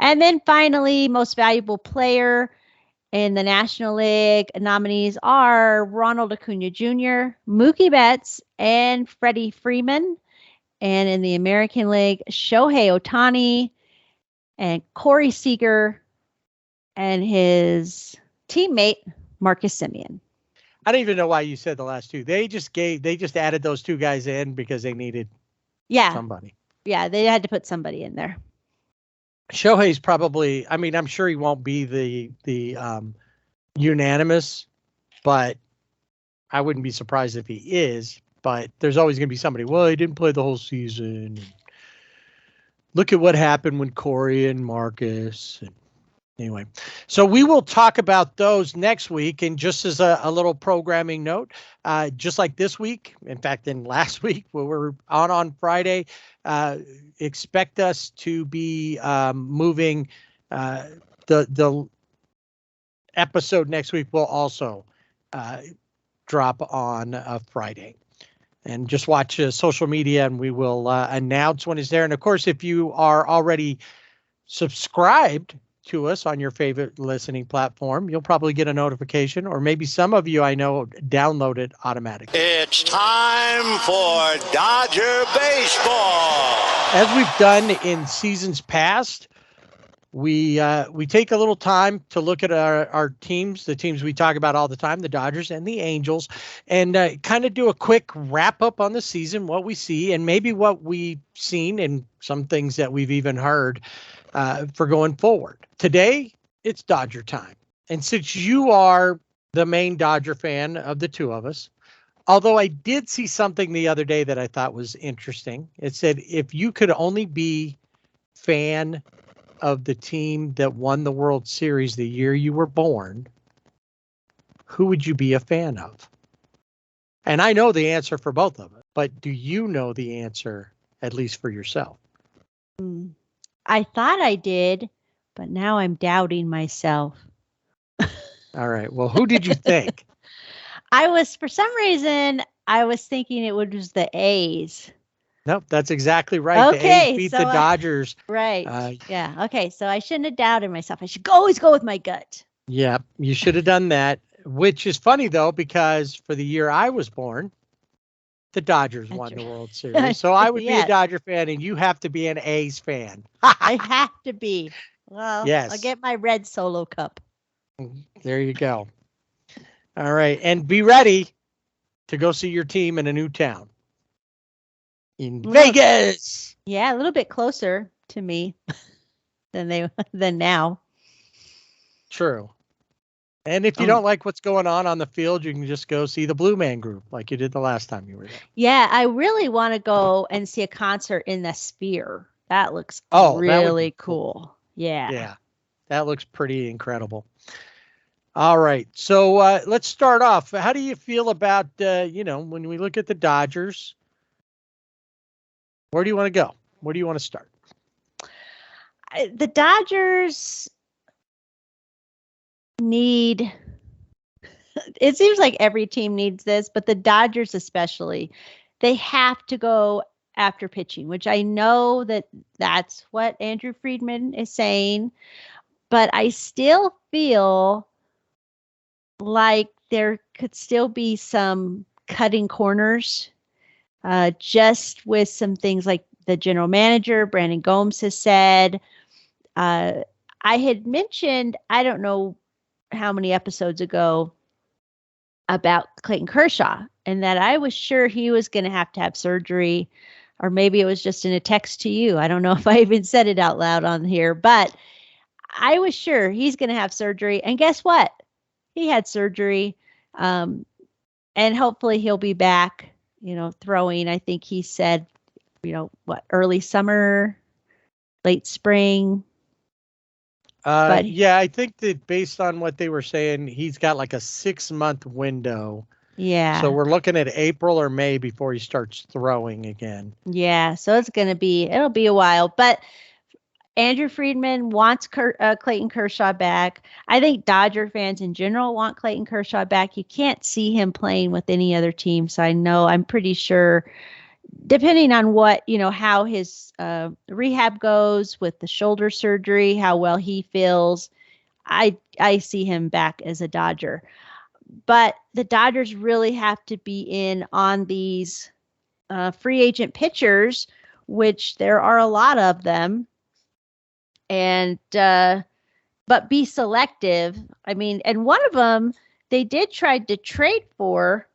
And then finally, most valuable player in the National League nominees are Ronald Acuna Jr., Mookie Betts, and Freddie Freeman. And in the American League, Shohei Ohtani and Corey Seager and his teammate, Marcus Semien. I don't even know why you said the last two. They just added those two guys in because they needed somebody. Yeah, they had to put somebody in there. Shohei's probably, I'm sure he won't be the unanimous, but I wouldn't be surprised if he is. But there's always going to be somebody, well, he didn't play the whole season. Look at what happened with Corey and Marcus. Anyway, so we will talk about those next week. And just as a little programming note, just like this week, in fact, in last week, where we're on Friday, expect us to be moving the episode next week will also drop on Friday. And just watch social media and we will announce when it's there. And of course, if you are already subscribed to us on your favorite listening platform, you'll probably get a notification, or maybe some of you I know download it automatically. It's time for Dodger baseball. As we've done in seasons past, we take a little time to look at our teams, the teams we talk about all the time, the Dodgers and the Angels, and kind of do a quick wrap up on the season, what we see, and maybe what we've seen and some things that we've even heard for going forward. Today, it's Dodger time. And since you are the main Dodger fan of the two of us, although I did see something the other day that I thought was interesting. It said, if you could only be fan of the team that won the World Series the year you were born, who would you be a fan of? And I know the answer for both of us, but do you know the answer, at least for yourself? I thought I did, but now I'm doubting myself. All right. Well, who did you think? For some reason, I was thinking it was the A's. Nope, that's exactly right. Okay, the A's beat so the Dodgers. Right. Yeah. Okay. So I shouldn't have doubted myself. I should always go with my gut. Yeah, you should have done that, which is funny, though, because for the year I was born, the Dodgers won the World Series. So I would be a Dodger fan, and you have to be an A's fan. I have to be. Well, yes. I'll get my red Solo cup. There you go. All right. And be ready to go see your team in a new town. In Vegas. Yeah, a little bit closer to me than now. True. And if you don't like what's going on the field, you can just go see the Blue Man Group like you did the last time you were there. Yeah, I really want to go and see a concert in the Sphere. That looks really cool. Yeah. Yeah. That looks pretty incredible. All right. So let's start off. How do you feel about, when we look at the Dodgers? Where do you want to go? Where do you want to start? The Dodgers need, it seems like every team needs this, but the Dodgers especially, they have to go after pitching, which I know that's what Andrew Friedman is saying, but I still feel like there could still be some cutting corners, just with some things like the general manager, Brandon Gomes, has said. I had mentioned, I don't know how many episodes ago, about Clayton Kershaw, and that I was sure he was going to have surgery, or maybe it was just in a text to you. I don't know if I even said it out loud on here, but I was sure he's going to have surgery. And guess what? He had surgery, and hopefully he'll be back, throwing. I think he said, early summer, late spring. Yeah, I think that based on what they were saying, he's got like a 6-month window. Yeah. So we're looking at April or May before he starts throwing again. Yeah. So it'll be a while, but Andrew Friedman wants Clayton Kershaw back. I think Dodger fans in general want Clayton Kershaw back. You can't see him playing with any other team. So I'm pretty sure, depending on what, how his rehab goes with the shoulder surgery, how well he feels, I see him back as a Dodger. But the Dodgers really have to be in on these free agent pitchers, which there are a lot of them. And but be selective. I mean, and one of them they did try to trade for,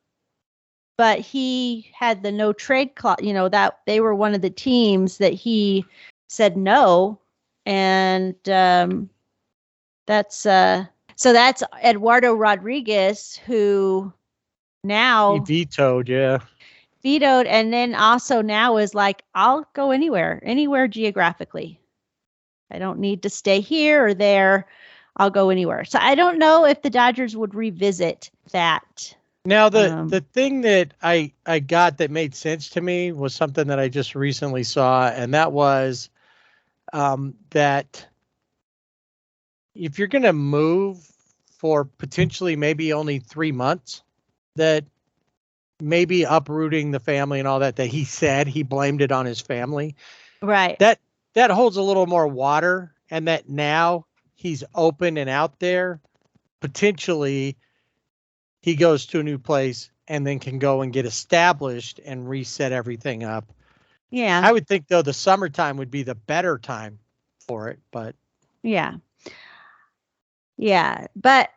but he had the no trade clause. That they were one of the teams that he said no, and that's Eduardo Rodriguez, who now He vetoed, and then also now is like, I'll go anywhere geographically. I don't need to stay here or there. I'll go anywhere. So I don't know if the Dodgers would revisit that. Now, the thing that I got that made sense to me was something that I just recently saw, and that was that if you're going to move for potentially maybe only 3 months, that maybe uprooting the family and all that he said he blamed it on his family. Right. That holds a little more water, and that now he's open and out there. Potentially, he goes to a new place and then can go and get established and reset everything up. Yeah. I would think, though, the summertime would be the better time for it, but. Yeah. Yeah. But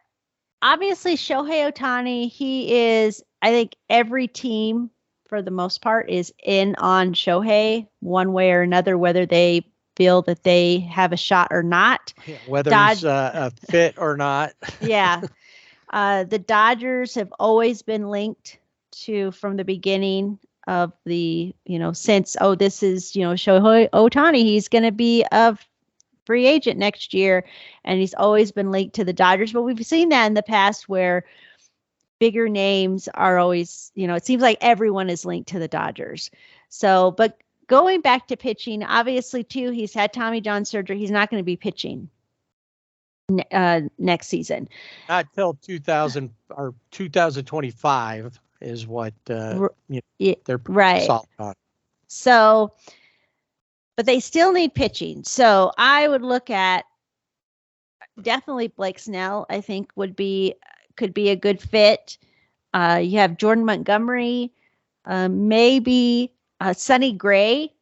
obviously, Shohei Ohtani, he is, I think every team, for the most part, is in on Shohei one way or another, whether they feel that they have a shot or not. Yeah, whether he's a fit or not. Yeah. The Dodgers have always been linked to, from the beginning of the, since, this is, Shohei Ohtani, he's going to be a free agent next year. And he's always been linked to the Dodgers. But we've seen that in the past where bigger names are always, it seems like everyone is linked to the Dodgers. So, but going back to pitching, obviously, too, he's had Tommy John surgery. He's not going to be pitching next season. Not till 2025 is what they're right. solid on. So, but they still need pitching. So I would look at definitely Blake Snell. I think could be a good fit. You have Jordan Montgomery, maybe Sonny Gray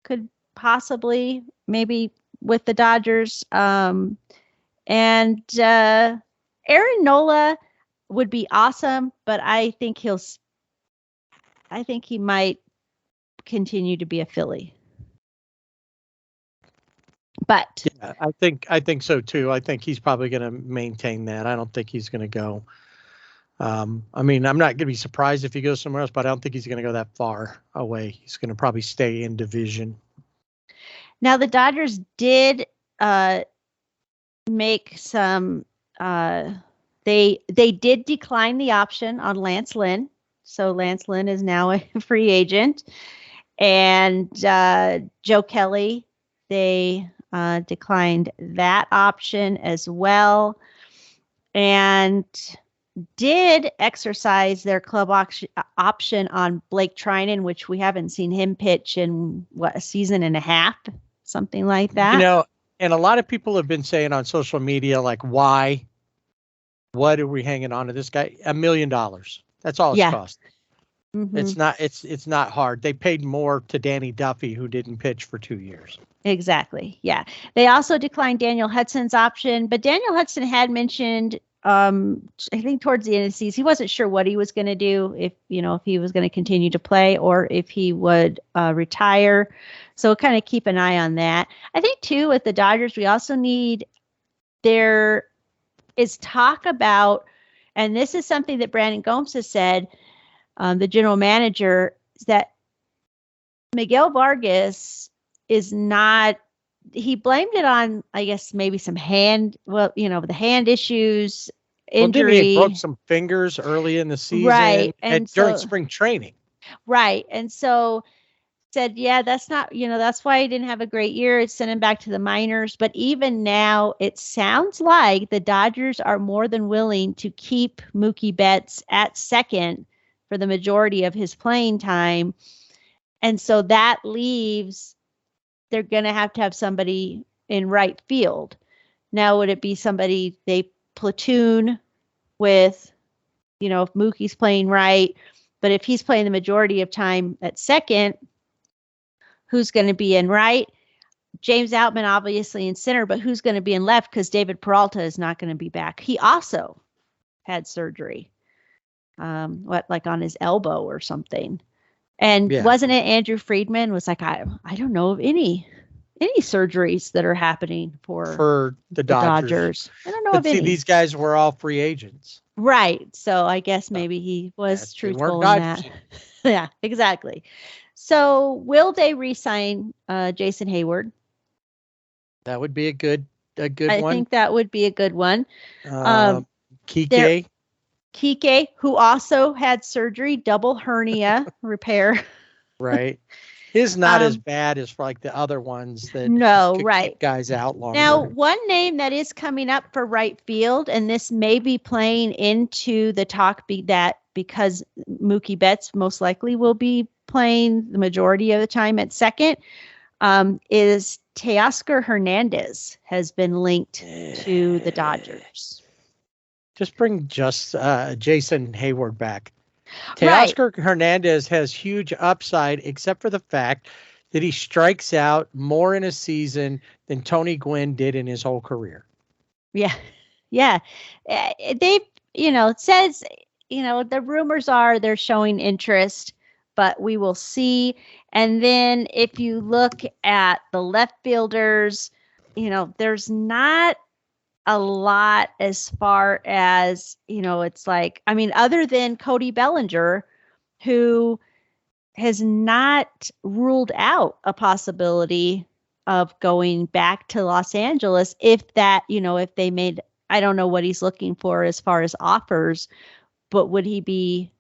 could possibly maybe with the Dodgers. And Aaron Nola would be awesome, but I think he might continue to be a Philly. But yeah, I think so too. I think he's probably going to maintain that. I don't think he's going to go. I mean, I'm not going to be surprised if he goes somewhere else, but I don't think he's going to go that far away. He's going to probably stay in division. Now the Dodgers did make some. They did decline the option on Lance Lynn, so Lance Lynn is now a free agent, and Joe Kelly, they declined that option as well, and did exercise their club option on Blake Trinan, which we haven't seen him pitch in a season and a half, something like that. And a lot of people have been saying on social media, like, why? What are we hanging on to this guy? $1 million. That's all it's cost. Mm-hmm. It's not hard. They paid more to Danny Duffy, who didn't pitch for 2 years. Exactly. Yeah. They also declined Daniel Hudson's option, but Daniel Hudson had mentioned, I think towards the end of the season, he wasn't sure what he was going to do, if he was going to continue to play or if he would retire. So kind of keep an eye on that. I think too, with the Dodgers, we also need, there is talk about, and this is something that Brandon Gomes has said, the general manager, is that Miguel Vargas is not, he blamed it on, I guess, maybe some the hand issues, injury. Well, didn't he broke some fingers early in the season, right? And during spring training. Right. And so said, yeah, that's not, that's why he didn't have a great year. It's sent him back to the minors. But even now, it sounds like the Dodgers are more than willing to keep Mookie Betts at second for the majority of his playing time. And so that leaves, they're going to have somebody in right field. Now, would it be somebody they platoon with, if Mookie's playing right, but if he's playing the majority of time at second, who's going to be in right? James Outman, obviously in center, but who's going to be in left? Because David Peralta is not going to be back. He also had surgery, like on his elbow or something. And wasn't it Andrew Friedman was like, I don't know of any surgeries that are happening for the Dodgers. I don't know of any. These guys were all free agents. Right. So I guess maybe he was truthful in that. Yeah, exactly. So will they re-sign Jason Hayward? That would be a good one. I think that would be a good one. Kike, who also had surgery, double hernia repair. Right. His not as bad as for like the other ones that keep guys out longer. Now, one name that is coming up for right field, and this may be playing into the talk because Mookie Betts most likely will be playing the majority of the time at second, is Teoscar Hernandez has been linked to the Dodgers. Just bring Jason Hayward back. Teoscar Hernandez has huge upside, except for the fact that he strikes out more in a season than Tony Gwynn did in his whole career. Yeah. Yeah. It says, the rumors are they're showing interest, but we will see. And then if you look at the left fielders, there's not a lot as far as, it's like, other than Cody Bellinger, who has not ruled out a possibility of going back to Los Angeles if they made, I don't know what he's looking for as far as offers, but would he be,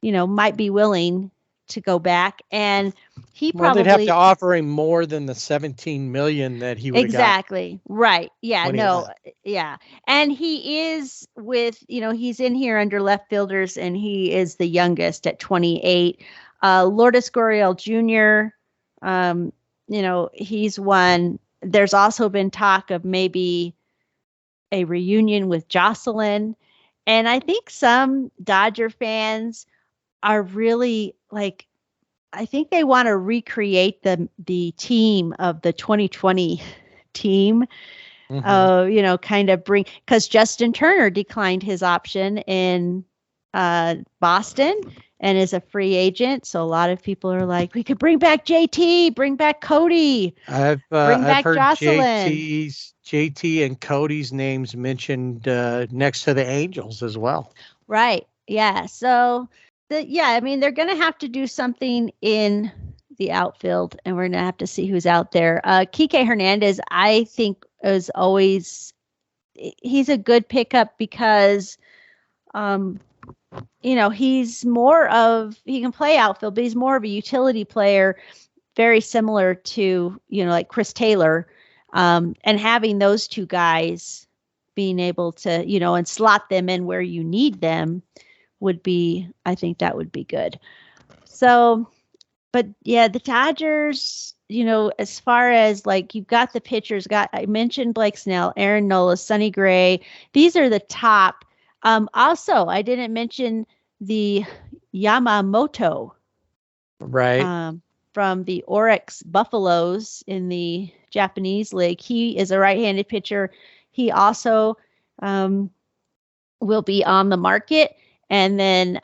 might be willing to go back, and they'd have to offer him more than the $17 million that he would exactly got. Right. Yeah. No. Yeah. And he is with, he's in here under left fielders, and he is the youngest at 28. Lourdes Gurriel Jr. He's one. There's also been talk of maybe a reunion with Jocelyn, and I think some Dodger fans are really like, I think they want to recreate the team of the 2020 team. Kind of because Justin Turner declined his option in Boston and is a free agent. So a lot of people are like, we could bring back JT, bring back Cody, bring back heard Jocelyn. JT and Cody's names mentioned next to the Angels as well. Right. Yeah. So they're going to have to do something in the outfield, and we're going to have to see who's out there. Kike Hernandez, I think, is always he's a good pickup because, he's he can play outfield, but he's more of a utility player, very similar to, like Chris Taylor, and having those two guys being able to, and slot them in where you need them I think that would be good. So, but yeah, the Dodgers, as far as like you've got the pitchers, I mentioned Blake Snell, Aaron Nola, Sonny Gray. These are the top. Also, I didn't mention the Yamamoto, right? From the Oryx Buffaloes in the Japanese League. He is a right-handed pitcher. He also will be on the market. And then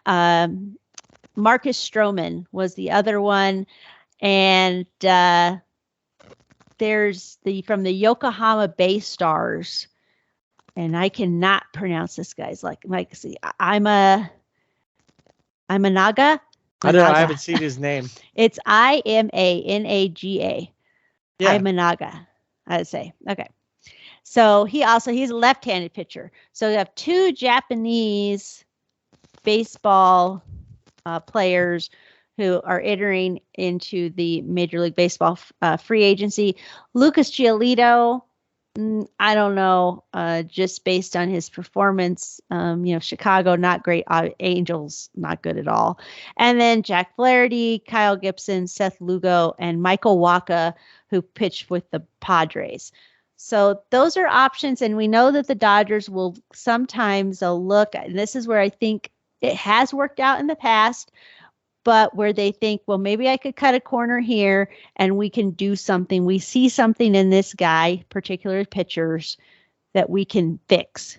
Marcus Stroman was the other one. And there's from the Yokohama Bay Stars. And I cannot pronounce this guy's see, I'm a Naga. I don't know. I haven't seen his name. It's Imanaga. Yeah. Imanaga, I'd say. Okay. So he's a left-handed pitcher. So you have two Japanese baseball players who are entering into the Major League Baseball free agency. Lucas Giolito, I don't know, just based on his performance. Chicago, not great. Angels, not good at all. And then Jack Flaherty, Kyle Gibson, Seth Lugo, and Michael Wacha, who pitched with the Padres. So those are options, and we know that the Dodgers will sometimes look, and this is where I think it has worked out in the past, but where they think, well, maybe I could cut a corner here and we can do something. We see something in this guy, particular pitchers, that we can fix,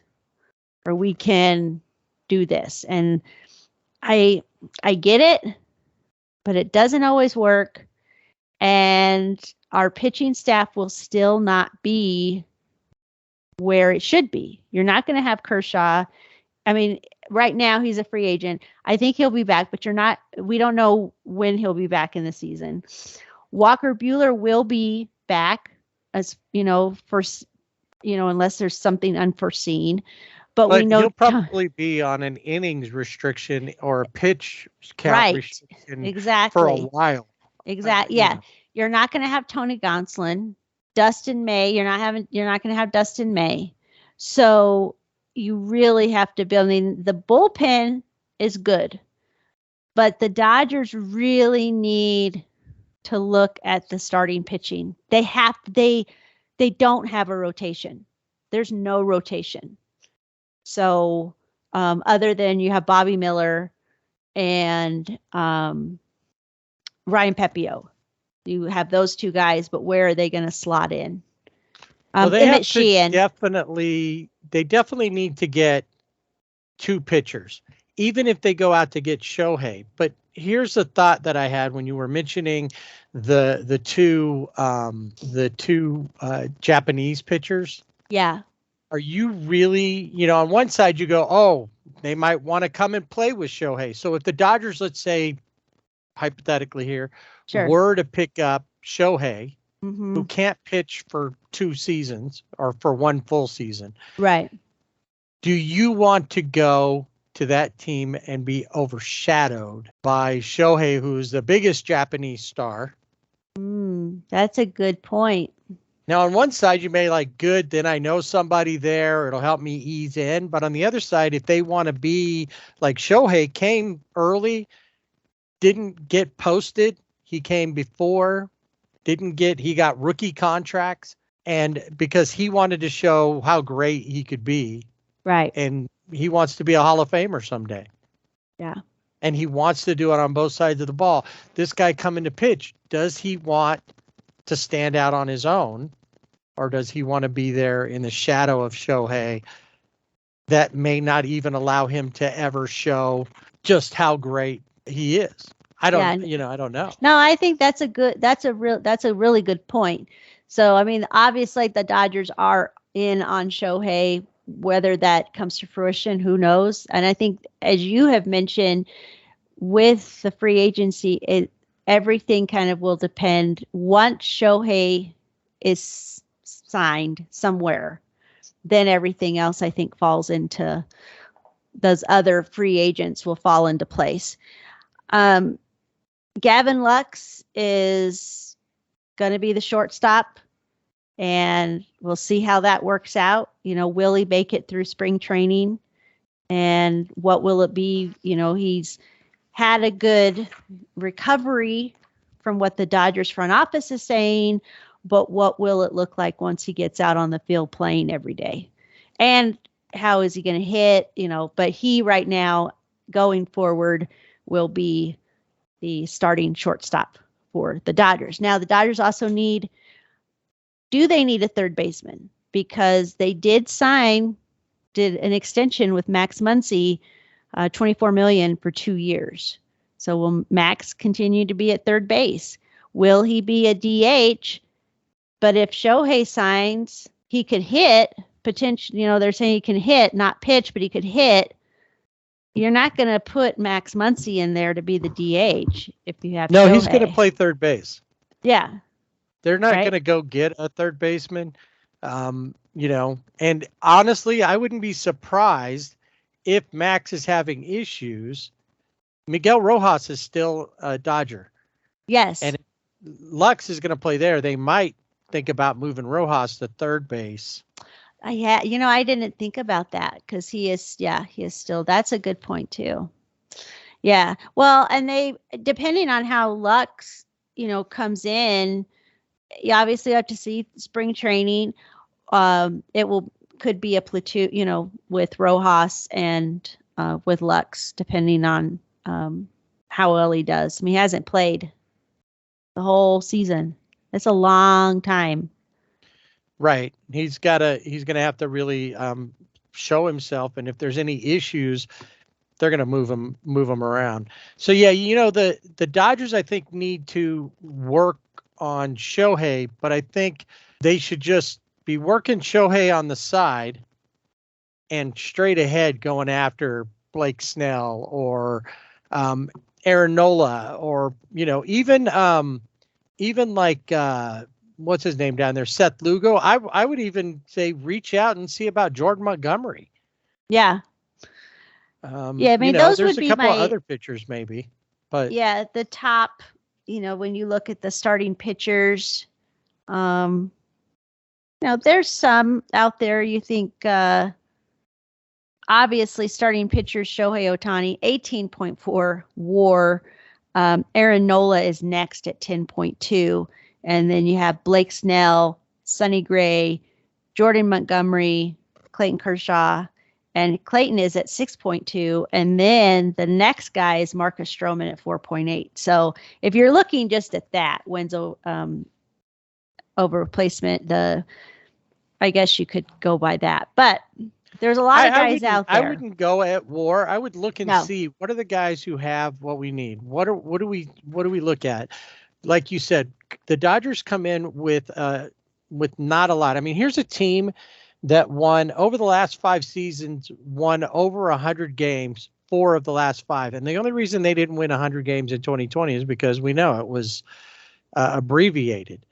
or we can do this. And I get it, but it doesn't always work. And our pitching staff will still not be where it should be. You're not going to have Kershaw. I mean, right now he's a free agent. I think he'll be back, but we don't know when he'll be back in the season. Walker Buehler will be back, as unless there's something unforeseen. But we know he'll probably be on an innings restriction or a pitch count restriction for a while. Exactly. Yeah. You're not going to have Tony Gonsolin, Dustin May. You're not going to have Dustin May. So you really have to build. I mean, the bullpen is good, but the Dodgers really need to look at the starting pitching. They don't have a rotation. There's no rotation. So other than you have Bobby Miller and Ryan Pepio. You have those two guys, but where are they going to slot in? They definitely need to get two pitchers, even if they go out to get Shohei. But here's the thought that I had when you were mentioning the two Japanese pitchers. Yeah. Are you really, on one side you go, oh, they might want to come and play with Shohei. So if the Dodgers, let's say, hypothetically here, were to pick up Shohei, who can't pitch for 2 seasons or for 1 full season. Right. Do you want to go to that team and be overshadowed by Shohei, who's the biggest Japanese star? That's a good point. Now, on one side, you may good, then I know somebody there. It'll help me ease in. But on the other side, if they want to be like Shohei came early, didn't get posted. He came before, he got rookie contracts, and because he wanted to show how great he could be. Right. And he wants to be a Hall of Famer someday. Yeah. And he wants to do it on both sides of the ball. This guy coming to pitch, does he want to stand out on his own, or does he want to be there in the shadow of Shohei that may not even allow him to ever show just how great he is? I don't know. No, I think that's a really good point. So, I mean, obviously the Dodgers are in on Shohei, whether that comes to fruition, who knows? And I think, as you have mentioned, with the free agency, everything kind of will depend. Once Shohei is signed somewhere, then everything else I think falls into those other free agents will fall into place. Gavin Lux is going to be the shortstop, and we'll see how that works out. Will he make it through spring training, and what will it be? He's had a good recovery from what the Dodgers front office is saying, but what will it look like once he gets out on the field playing every day? And how is he going to hit? But he right now going forward will be the starting shortstop for the Dodgers. Now the Dodgers also need a third baseman, because they did an extension with Max Muncy, $24 million for 2 years. So will Max continue to be at third base? Will he be a DH? But if Shohei signs, he could hit potentially. They're saying he can hit, not pitch, but he could hit. You're not going to put Max Muncy in there to be the DH if you have. No, Shohei. He's going to play third base. Yeah. They're not going to go get a third baseman. And honestly, I wouldn't be surprised if Max is having issues. Miguel Rojas is still a Dodger. Yes. And Lux is going to play there. They might think about moving Rojas to third base. Yeah. I didn't think about that, because he is still, that's a good point too. Yeah. Well, and they, depending on how Lux, comes in, you obviously have to see spring training. Could be a platoon, with Rojas and with Lux, depending on how well he does. I mean, he hasn't played the whole season. It's a long time. Right. He's going to have to really show himself. And if there's any issues, they're going to move him around. So, yeah, the Dodgers, I think, need to work on Shohei, but I think they should just be working Shohei on the side and straight ahead going after Blake Snell or Aaron Nola, or even like what's his name down there, Seth Lugo. I would even say reach out and see about Jordan Montgomery. Yeah. I mean, those there's would a be couple of other pitchers maybe, but yeah, the top. When you look at the starting pitchers, there's some out there. You think, obviously, starting pitchers, Shohei Ohtani, 18.4 WAR. Aaron Nola is next at 10.2. And then you have Blake Snell, Sonny Gray, Jordan Montgomery, Clayton Kershaw, and Clayton is at 6.2. And then the next guy is Marcus Stroman at 4.8. So if you're looking just at that, wins over replacement, I guess you could go by that. But there's a lot of guys out there. I wouldn't go at WAR. I would look and see what are the guys who have what we need. What do we look at? Like you said, the Dodgers come in with not a lot. I mean, here's a team that won over the last 5 seasons, won over 100 games, 4 of the last 5. And the only reason they didn't win 100 games in 2020 is because we know it was abbreviated.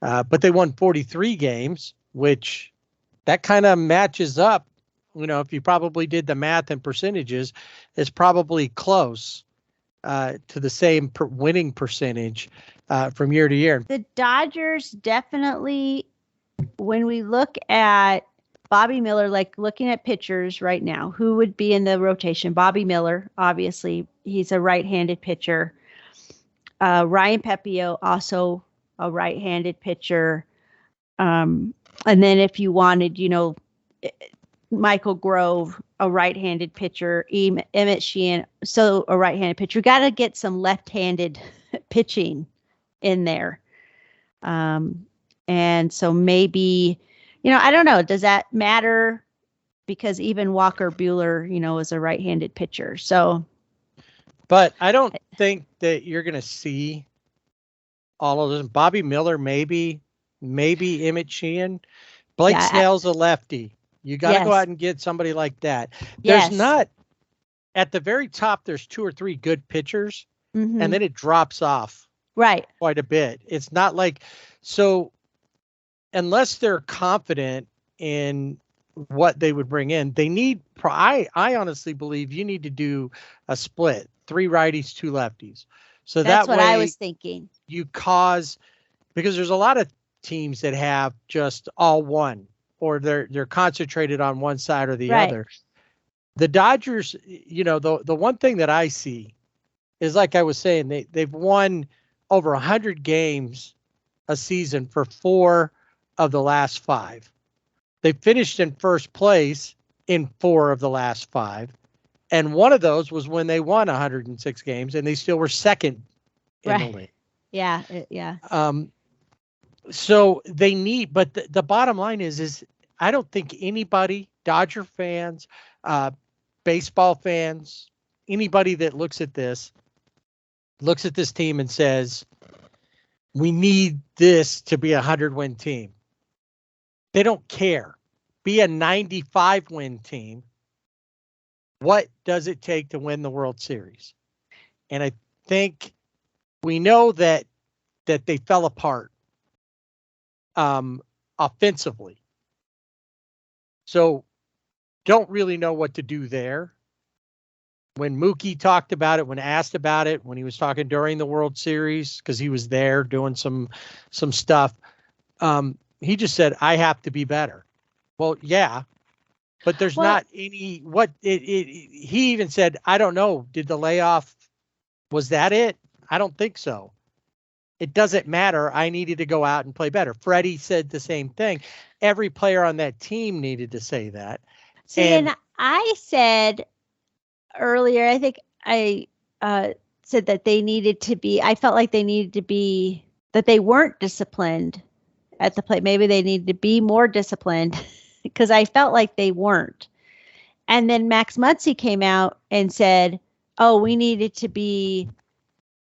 But they won 43 games, which that kind of matches up. If you probably did the math and percentages, it's probably close to the same winning percentage from year to year. The Dodgers definitely, when we look at Bobby Miller, like looking at pitchers right now, who would be in the rotation? Bobby Miller, obviously, he's a right-handed pitcher. Ryan Pepio, also a right-handed pitcher. And then if you wanted, Michael Grove, a right-handed pitcher, Emmett Sheehan, so a right-handed pitcher. Got to get some left-handed pitching in there. And so maybe, I don't know. Does that matter? Because even Walker Buehler, is a right-handed pitcher. So, but I don't think that you're going to see all of them. Bobby Miller, maybe Emmett Sheehan. Blake Snell's a lefty. You got to go out and get somebody like that. There's not, at the very top, there's 2 or 3 good pitchers, and then it drops off quite a bit. It's not like, so unless they're confident in what they would bring in. They need, I honestly believe you need to do a split, 3 righties, 2 lefties. So that's that what way I was thinking. because there's a lot of teams that have just all one, or they're concentrated on one side or the other. The Dodgers, the one thing that I see is, like I was saying, they've won over 100 games a season for 4 of the last 5. They finished in first place in 4 of the last 5. And one of those was when they won 106 games, and they still were second in the league. Yeah. Yeah. So they need, but the bottom line is I don't think anybody, Dodger fans, baseball fans, anybody that looks at this team and says, we need this to be a 100-win team. They don't care. Be a 95-win team. What does it take to win the World Series? And I think we know that they fell apart offensively. So don't really know what to do there. When Mookie talked about it, when asked about it, when he was talking during the World Series, because he was there doing some stuff, he just said, I have to be better. Well, yeah, but there's not any, he even said, I don't know, did the layoff, was that it? I don't think so. It doesn't matter. I needed to go out and play better. Freddie said the same thing. Every player on that team needed to say that. See, and I said earlier, I think I said that they needed to be, I felt like they needed to be, that they weren't disciplined at the plate. Maybe they needed to be more disciplined because I felt like they weren't. And then Max Muncy came out and said, oh, we needed to be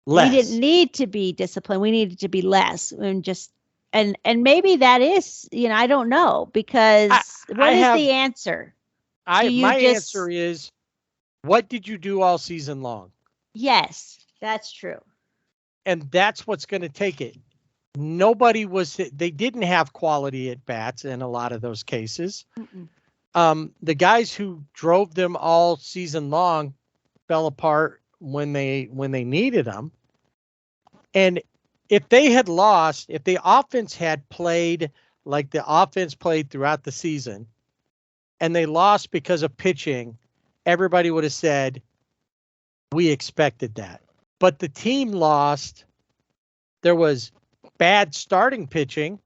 less. We didn't need to be disciplined. We needed to be less. And maybe that is, I don't know, because what is the answer? My answer is, what did you do all season long? Yes, that's true. And that's what's going to take it. They didn't have quality at bats in a lot of those cases. The guys who drove them all season long fell apart when they needed them. And if they had lost, if the offense had played like the offense played throughout the season, and they lost because of pitching, everybody would have said, we expected that. But the team lost. There was bad starting pitching,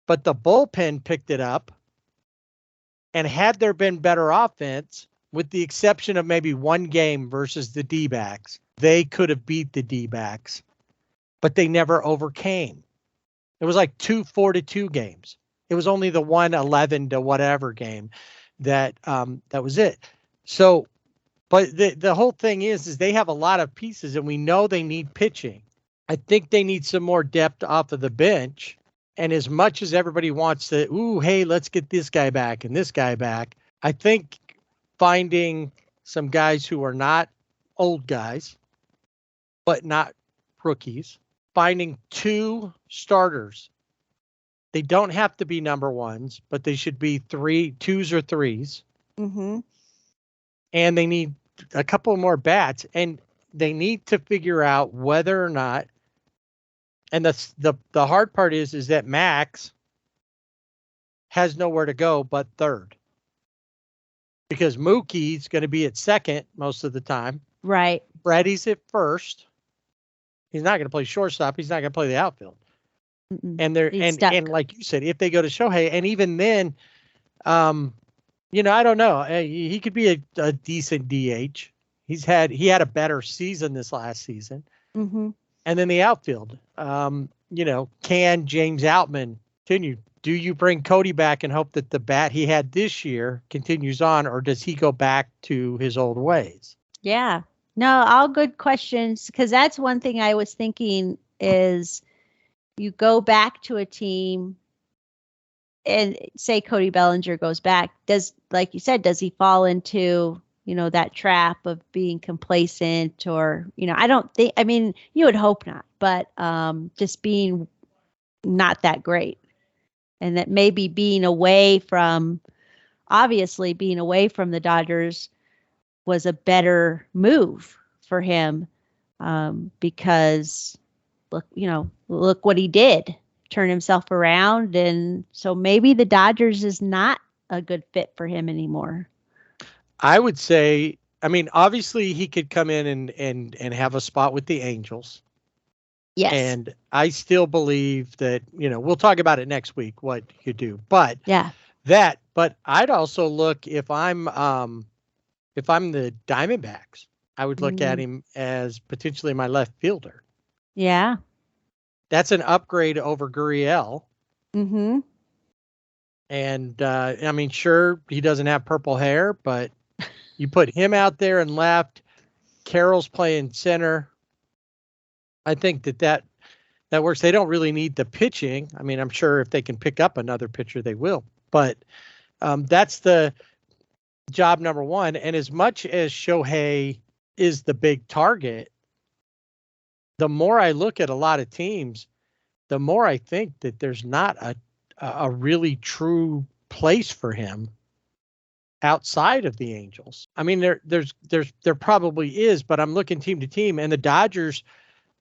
but the bullpen picked it up. And had there been better offense, with the exception of maybe one game versus the D-backs, they could have beat the D-backs, but they never overcame. It was like 2 4-2 games. It was only the 1 11 to whatever game that was it. So, but the whole thing is they have a lot of pieces, and we know they need pitching. I think they need some more depth off of the bench. And as much as everybody wants to, hey, let's get this guy back and this guy back, I think finding some guys who are not old guys, but not rookies, finding 2 starters. They don't have to be number ones, but they should be 2s or 3s. Mm-hmm. And they need a couple more bats, and they need to figure out whether or not. And the hard part is that Max has nowhere to go but third, because Mookie's going to be at second most of the time. Right. Freddie's at first. He's not going to play shortstop. He's not going to play the outfield. Mm-mm. And and like you said, if they go to Shohei, and even then, I don't know. He could be a decent DH. He had a better season this last season. Mm-hmm. And then the outfield, can James Outman continue? Do you bring Cody back and hope that the bat he had this year continues on, or does he go back to his old ways? Yeah. No, all good questions, because that's one thing I was thinking is you go back to a team and say Cody Bellinger goes back. Like you said, does he fall into that trap of being complacent, or, you would hope not, but just being not that great, and that maybe being away from obviously being away from the Dodgers was a better move for him, because look what he did, turn himself around. And so maybe the Dodgers is not a good fit for him anymore. I would say, I mean, obviously he could come in and have a spot with the Angels. Yes. And I still believe that, we'll talk about it next week, what you do, but yeah, but I'd also look if I'm the Diamondbacks, I would look at him as potentially my left fielder. Yeah. That's an upgrade over Gurriel. Mm-hmm. And, I mean, sure, he doesn't have purple hair, but you put him out there and left, Carroll's playing center. I think that works. They don't really need the pitching. I mean, I'm sure if they can pick up another pitcher, they will. But that's the job number one. And as much as Shohei is the big target, the more I look at a lot of teams, the more I think that there's not a really true place for him outside of the Angels. I mean, there probably is, but I'm looking team to team, and the Dodgers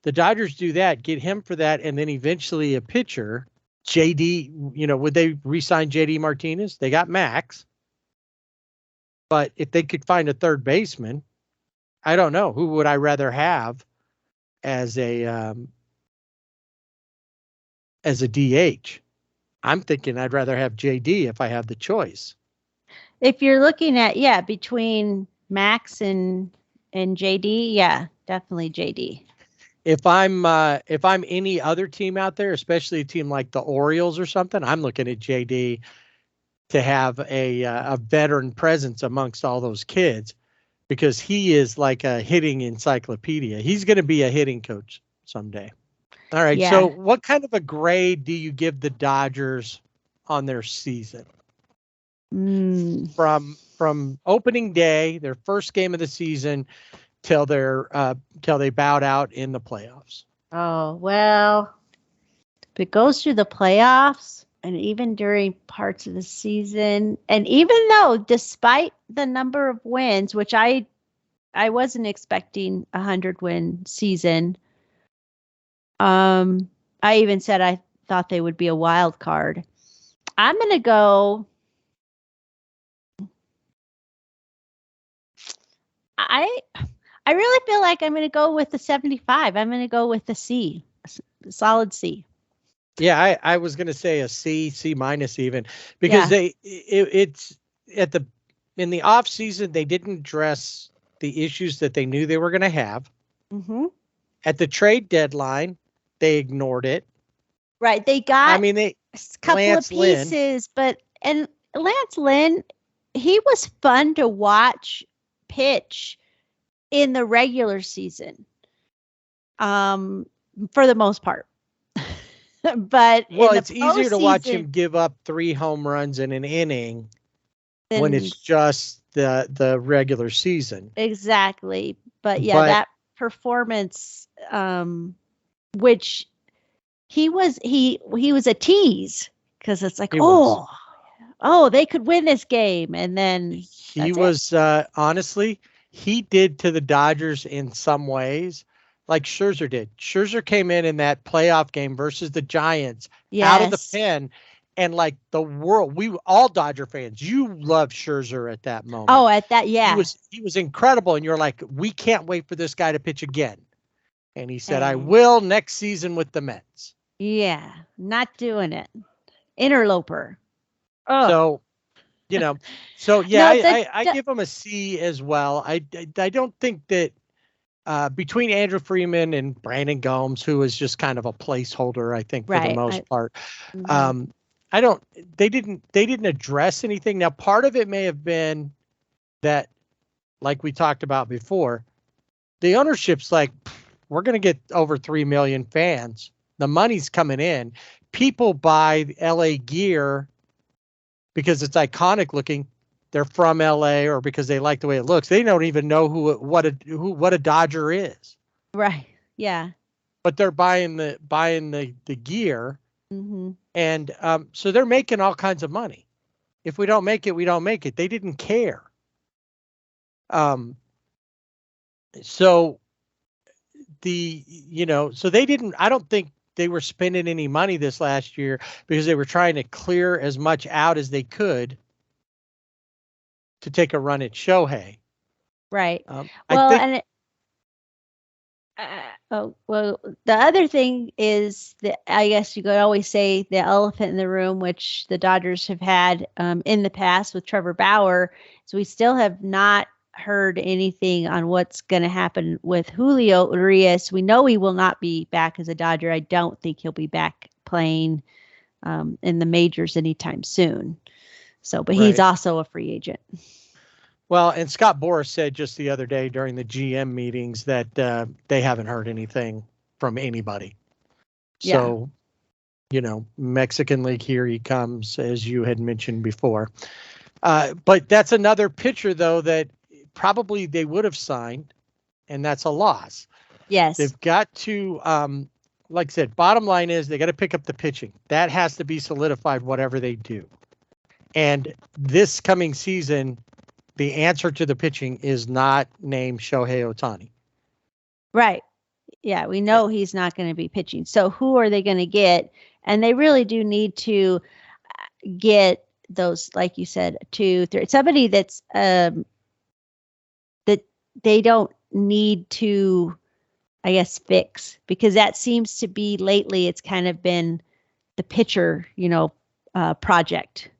do that, get him for that, and then eventually a pitcher. JD, would they re-sign JD Martinez? They got Max. But if they could find a third baseman, I don't know. Who would I rather have as a DH? I'm thinking I'd rather have JD if I have the choice. If you're looking at, between Max and JD, yeah, definitely JD. If I'm any other team out there, especially a team like the Orioles or something, I'm looking at JD to have a veteran presence amongst all those kids, because he is like a hitting encyclopedia. He's going to be a hitting coach someday. All right. Yeah. So what kind of a grade do you give the Dodgers on their season? From opening day, their first game of the season, till they bowed out in the playoffs? Oh, well, if it goes through the playoffs and even during parts of the season, and even though despite the number of wins, which I wasn't expecting 100-win season, I even said I thought they would be a wild card. I'm going to go. I really feel like I'm going to go with the 75. I'm going to go with the C, solid C. Yeah, I was going to say a C minus even, because it's in the off season, they didn't address the issues that they knew they were going to have. Mm-hmm. At the trade deadline, they ignored it. Right. They got a couple Lance of pieces, and Lance Lynn, he was fun to watch pitch in the regular season, for the most part. But it's easier to watch him give up 3 home runs in an inning when it's just the regular season. Exactly. But that performance, which he was a tease, because it's like, they could win this game. And then he was honestly, he did to the Dodgers in some ways like Scherzer did. Scherzer came in that playoff game versus the Giants out of the pen, and like the world, we all Dodger fans, you loved Scherzer at that moment. Oh, at that, yeah. He was incredible, and you're like, we can't wait for this guy to pitch again. And he said, I will next season with the Mets. Yeah, not doing it. Interloper. Oh. So I give him a C as well. I don't think that between Andrew Freeman and Brandon Gomes, who is just kind of a placeholder, I think, for the most part. They didn't address anything. Now, part of it may have been that, like we talked about before, the ownership's like, we're going to get over 3 million fans. The money's coming in. People buy LA gear because it's iconic looking. They're from LA, or because they like the way it looks. They don't even know what a Dodger is. Right. Yeah. But they're buying the gear. Mm-hmm. And so they're making all kinds of money. If we don't make it, we don't make it. They didn't care. So so they didn't, I don't think they were spending any money this last year because they were trying to clear as much out as they could to take a run at Shohei. Right. The other thing is that I guess you could always say the elephant in the room, which the Dodgers have had in the past with Trevor Bauer. So we still have not heard anything on what's going to happen with Julio Urias. We know he will not be back as a Dodger. I don't think he'll be back playing in the majors anytime soon. So, but he's also a free agent. Well, and Scott Boras said just the other day during the GM meetings that they haven't heard anything from anybody. So, Mexican League, here he comes, as you had mentioned before. But that's another pitcher, though, that probably they would have signed, and that's a loss. Yes. They've got to, like I said, bottom line is they got to pick up the pitching. That has to be solidified, whatever they do. And this coming season, the answer to the pitching is not named Shohei Ohtani. Right. Yeah, we know he's not going to be pitching. So who are they going to get? And they really do need to get those, like you said, 2, 3, somebody that's that they don't need to, I guess, fix, because that seems to be lately, it's kind of been the pitcher, project.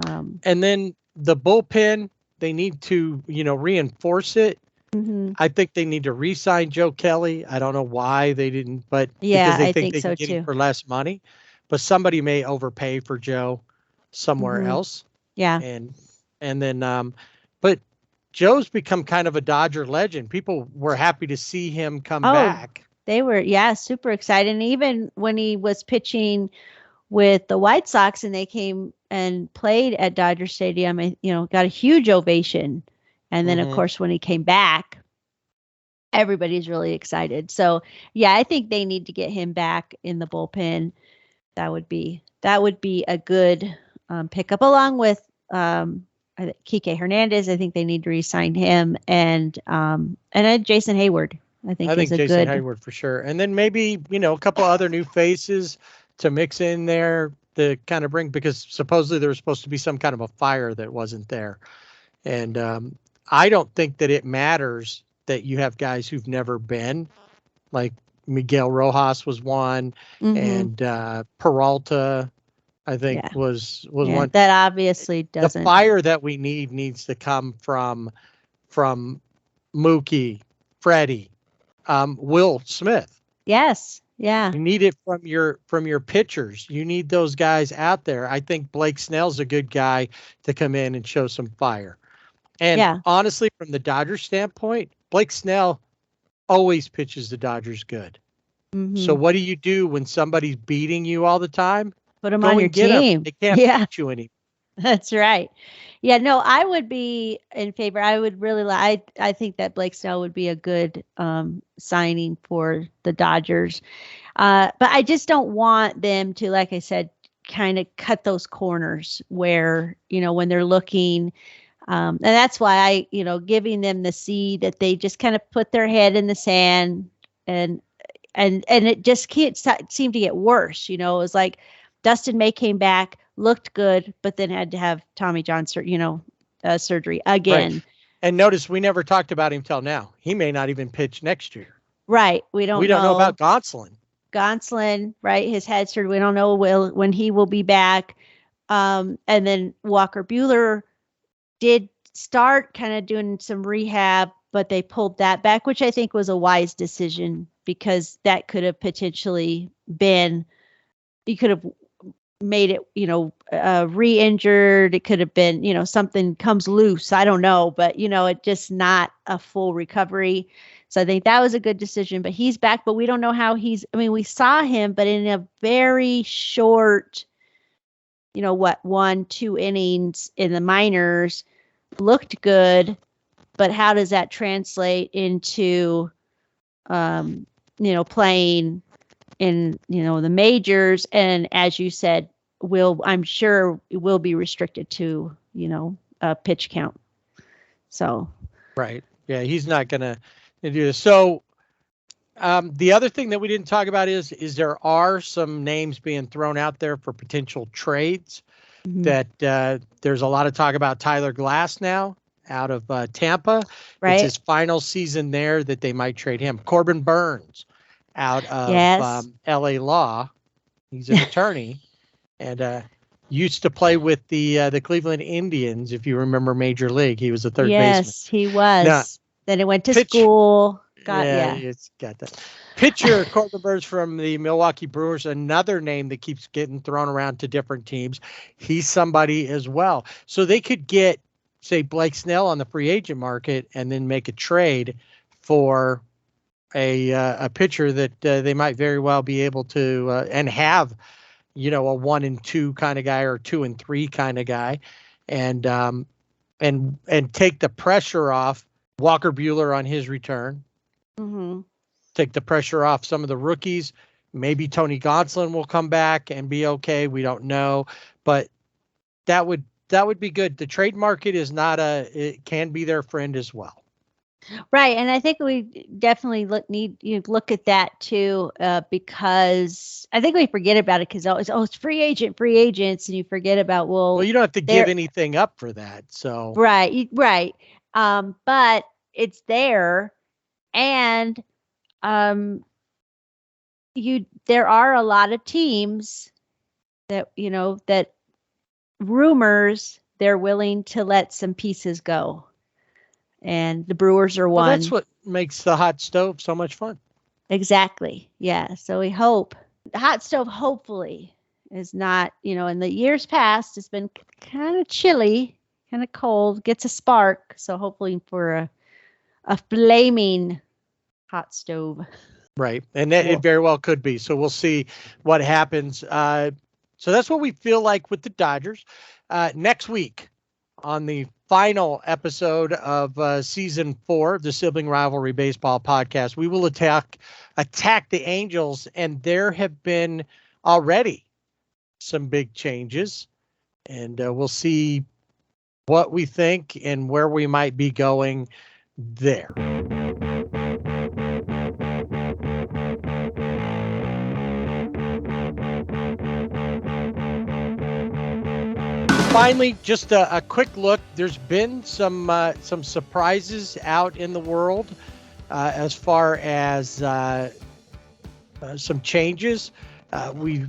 And then the bullpen, they need to, reinforce it. Mm-hmm. I think they need to re-sign Joe Kelly. I don't know why they didn't, but yeah, because they I think they so can get too. him for less money. But somebody may overpay for Joe somewhere else. Yeah. And then, but Joe's become kind of a Dodger legend. People were happy to see him come back. They were, super excited. And even when he was pitching with the White Sox and they came and played at Dodger Stadium, got a huge ovation. And then, of course, when he came back, everybody's really excited. So, yeah, I think they need to get him back in the bullpen. That would be a good pickup, along with Kike Hernandez. I think they need to re-sign him, and Jason Hayward. I think Jason Hayward for sure. And then maybe a couple other new faces to mix in there to kind of bring, because supposedly there was supposed to be some kind of a fire that wasn't there, and I don't think that it matters that you have guys who've never been, like Miguel Rojas was one, and Peralta, I think was one. That obviously doesn't. The fire that we need needs to come from Mookie, Freddie, Will Smith. Yes. Yeah. You need it from your pitchers. You need those guys out there. I think Blake Snell's a good guy to come in and show some fire. And honestly, from the Dodgers standpoint, Blake Snell always pitches the Dodgers good. Mm-hmm. So what do you do when somebody's beating you all the time? Put them on your team. They can't beat you anymore. That's right. Yeah, no, I would be in favor. I would really I think that Blake Snell would be a good signing for the Dodgers. But I just don't want them to, like I said, kind of cut those corners where, when they're looking. And that's why giving them the seed that they just kind of put their head in the sand, and it just can't seem to get worse. It was like Dustin May came back, looked good, but then had to have Tommy John surgery again. Right. And notice we never talked about him till now. He may not even pitch next year. Right. We don't know about Gonsolin, right? His head surgery. We don't know when he will be back. And then Walker Buehler did start kind of doing some rehab, but they pulled that back, which I think was a wise decision, because that could have potentially been, you could have made it, re-injured. It could have been, something comes loose. I don't know, but it just not a full recovery. So I think that was a good decision, but he's back, but we don't know how we saw him, but in a very short, 1-2 innings in the minors, looked good, but how does that translate into, playing in, the majors? And as you said, I'm sure will be restricted to, a pitch count. So. Right. Yeah, he's not going to do this. So the other thing that we didn't talk about is there are some names being thrown out there for potential trades. Mm-hmm. That there's a lot of talk about Tyler Glass now out of Tampa. Right. It's his final season there that they might trade him. Corbin Burns out of LA Law. He's an attorney and used to play with the Cleveland Indians. If you remember Major League, he was a third baseman. Yes, he was. Now, then he went to school. It's got that. Pitcher Corbin Burns from the Milwaukee Brewers, another name that keeps getting thrown around to different teams. He's somebody as well. So they could get, say, Blake Snell on the free agent market and then make a trade for a pitcher that they might very well be able to and have, a 1 and 2 kind of guy or 2 and 3 kind of guy, and take the pressure off Walker Buehler on his return. Mm-hmm. Take the pressure off some of the rookies. Maybe Tony Gonsolin will come back and be okay. We don't know, but that would be good. The trade market is it can be their friend as well. Right. And I think we definitely look at that too, because I think we forget about it because it's free agents. And you forget about, well, you don't have to give anything up for that. So, right. But it's there. And there are a lot of teams that that rumors they're willing to let some pieces go, and the Brewers are one. Well, that's what makes the hot stove so much fun. Exactly. Yeah. So we hope the hot stove hopefully is not, in the years past it's been kind of chilly, kind of cold, gets a spark. So hopefully for a flaming hot stove. Right. And it very well could be. So we'll see what happens. So that's what we feel like with the Dodgers. Next week on the final episode of season 4 of the Sibling Rivalry Baseball Podcast, we will attack the Angels. And there have been already some big changes. And we'll see what we think and where we might be going there. Finally, just a quick look. There's been some surprises out in the world as far as some changes. Jerry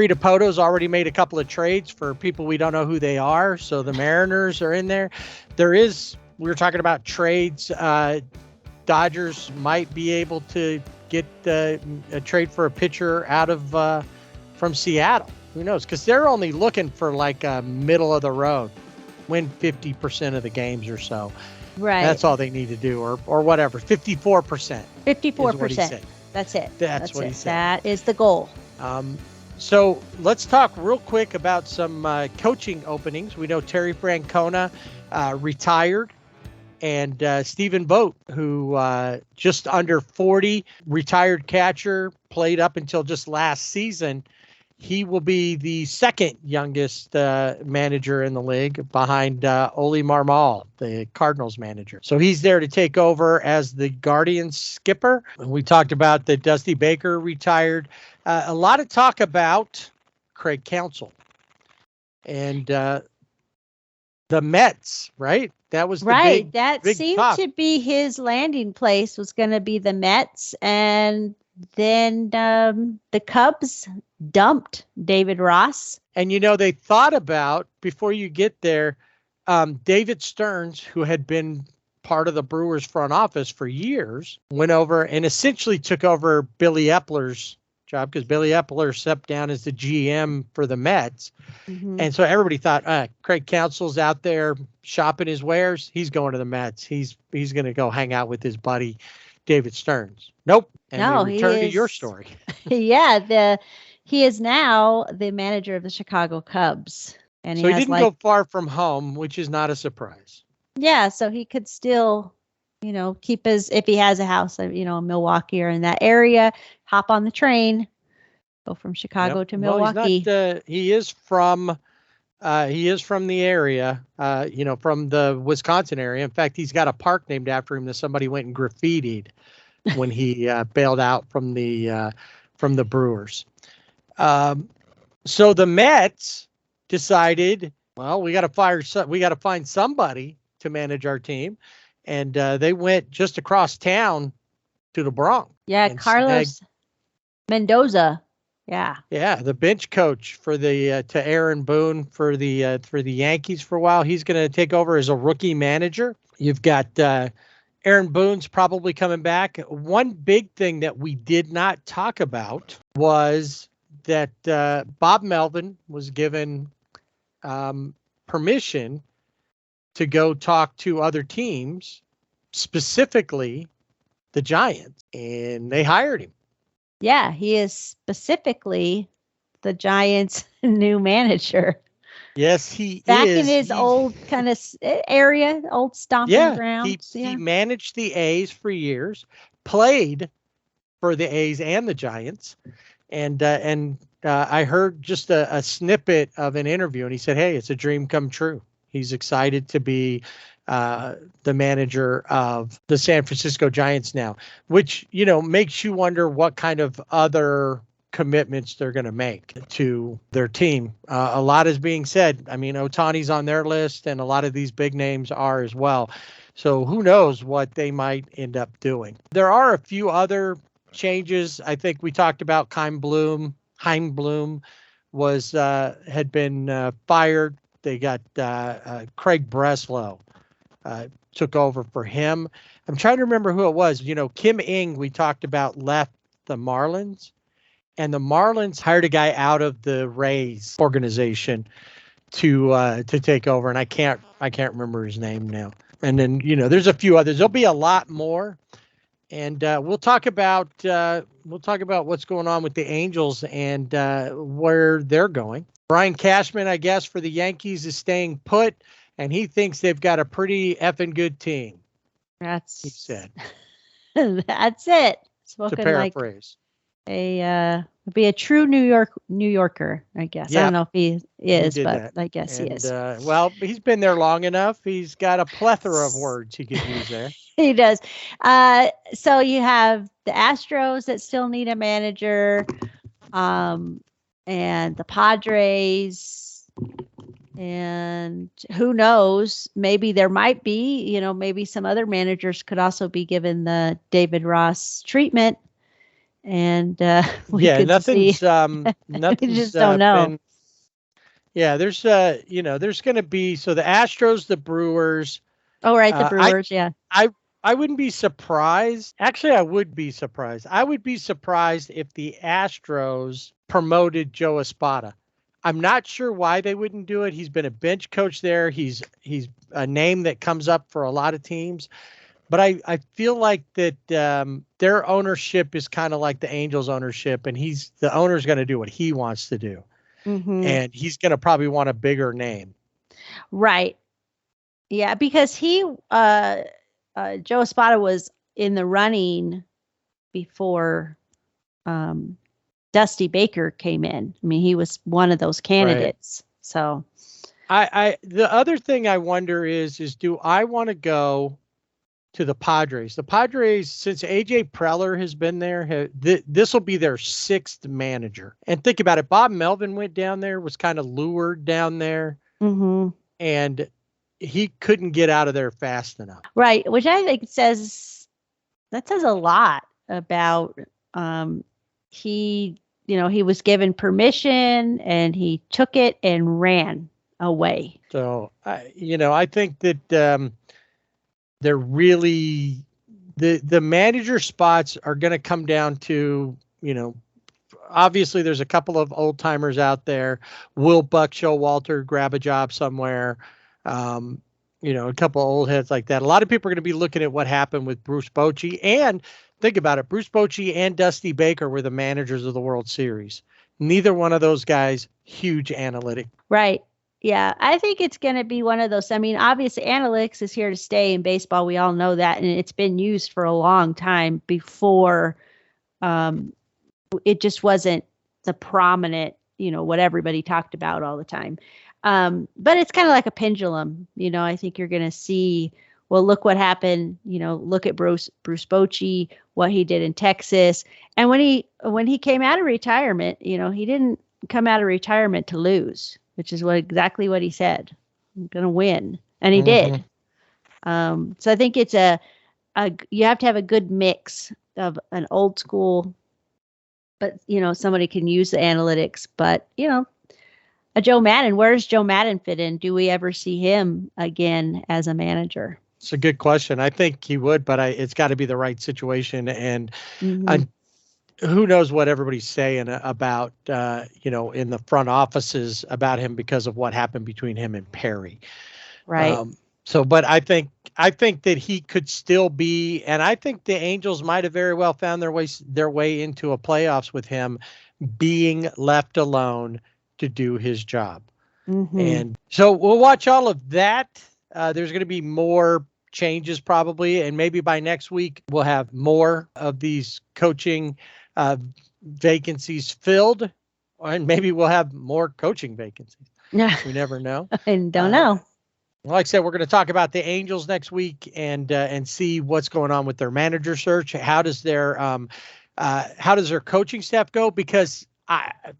DiPoto's already made a couple of trades for people we don't know who they are. So the Mariners are in there. We were talking about trades. Dodgers might be able to get a trade for a pitcher out of from Seattle. Who knows? Because they're only looking for like a middle of the road, win 50% of the games or so. Right. That's all they need to do, or whatever. 54%. 54%. That's it. That's what he said. That is the goal. So let's talk real quick about some coaching openings. We know Terry Francona retired, and Stephen Vogt, who just under 40, retired catcher, played up until just last season. He will be the second youngest manager in the league behind Oli Marmol, the Cardinals manager. So he's there to take over as the Guardians skipper. We talked about that Dusty Baker retired. A lot of talk about Craig Counsell and the Mets, right? That was the right. That seemed talk. To be his landing place was going to be the Mets, and then the Cubs dumped David Ross. And, they thought about, before you get there, David Stearns, who had been part of the Brewers front office for years, went over and essentially took over Billy Epler's job, because Billy Epler stepped down as the GM for the Mets. Mm-hmm. And so everybody thought, Craig Counsell's out there shopping his wares. He's going to the Mets. He's going to go hang out with his buddy, David Stearns. Nope. And we return to your story. Yeah, he is now the manager of the Chicago Cubs. And so he didn't go far from home, which is not a surprise. Yeah, so he could still, keep if he has a house, in Milwaukee or in that area, hop on the train Go from Chicago to Well, Milwaukee. he's not, he is from the area, from the Wisconsin area. In fact, he's got a park named after him that somebody went and graffitied when he bailed out from the Brewers. So the Mets decided, well, we got to find somebody to manage our team, and they went just across town to the Bronx. Yeah, Carlos Mendoza. Yeah, the bench coach for the to Aaron Boone for the Yankees for a while. He's going to take over as a rookie manager. You've got Aaron Boone's probably coming back. One big thing that we did not talk about was that Bob Melvin was given permission to go talk to other teams, specifically the Giants, and they hired him. Yeah, he is specifically the Giants' new manager. Yes, he Back is. in his old kind of area, old stomping grounds. He managed the A's for years, played for the A's and the Giants, and I heard just a snippet of an interview, and he said, "Hey, it's a dream come true." He's excited to be the manager of the San Francisco Giants now, which, makes you wonder what kind of other commitments they're going to make to their team. A lot is being said. I mean, Ohtani's on their list, and a lot of these big names are as well. So who knows what they might end up doing. There are a few other changes. I think we talked about Chaim Bloom had been fired. They got Craig Breslow took over for him. I'm trying to remember who it was. Kim Ng, we talked about, left the Marlins, and the Marlins hired a guy out of the Rays organization to take over, and I can't remember his name now. And then there's a few others. There'll be a lot more, and we'll talk about what's going on with the Angels and where they're going. Brian Cashman, I guess, for the Yankees is staying put, and he thinks they've got a pretty effing good team. He said. That's it. To paraphrase. Be a true New Yorker, I guess. Yeah. I don't know if he is, but that. I guess he is. Well, he's been there long enough. He's got a plethora of words he could use there. He does. So you have the Astros that still need a manager, and the Padres, and who knows, maybe there might be, maybe some other managers could also be given the David Ross treatment. And nothing's we just don't know. There's there's going to be, so the Astros, the Brewers. Oh, right, the Brewers, yeah. I wouldn't be surprised. Actually, I would be surprised. I would be surprised if the Astros promoted Joe Espada. I'm not sure why they wouldn't do it. He's been a bench coach there. He's a name that comes up for a lot of teams. But I feel like that their ownership is kind of like the Angels' ownership, and the owner's going to do what he wants to do. Mm-hmm. And he's going to probably want a bigger name. Right. Yeah, because Joe Espada was in the running before Dusty Baker came in. I mean, he was one of those candidates. Right. So the other thing I wonder is do I want to go to the Padres? The Padres, since AJ Preller has been there, this will be their sixth manager. And think about it. Bob Melvin went down there, was kind of lured down there, mm-hmm. and he couldn't get out of there fast enough. Right, which I think says a lot about he was given permission and he took it and ran away. So I think that they're really the manager spots are going to come down to, obviously there's a couple of old timers out there. Will Buck Showalter grab a job somewhere? A couple of old heads like that. A lot of people are going to be looking at what happened with Bruce Bochy, and think about it. Bruce Bochy and Dusty Baker were the managers of the World Series. Neither one of those guys, huge analytic. Right. Yeah, I think it's going to be one of those. I mean, obviously, analytics is here to stay in baseball. We all know that, and it's been used for a long time before. It just wasn't the prominent, what everybody talked about all the time. But it's kind of like a pendulum. I think you're going to see, well, look what happened. Look at Bruce Bochy, what he did in Texas. And when he came out of retirement, he didn't come out of retirement to lose, which is exactly what he said. I'm going to win. And he did. So I think it's you have to have a good mix of an old school, but somebody can use the analytics, but a Joe Madden, where does Joe Madden fit in? Do we ever see him again as a manager? It's a good question. I think he would, but it's got to be the right situation. And who knows what everybody's saying about, in the front offices about him because of what happened between him and Perry. Right. But I think that he could still be, and I think the Angels might have very well found their way into a playoffs with him being left alone to do his job. And so we'll watch all of that. There's going to be more changes probably, and maybe by next week we'll have more of these coaching vacancies filled, and maybe we'll have more coaching vacancies. Yeah, we never know. And don't know. Like I said, we're going to talk about the Angels next week and see what's going on with their manager search. How does their coaching staff go? Because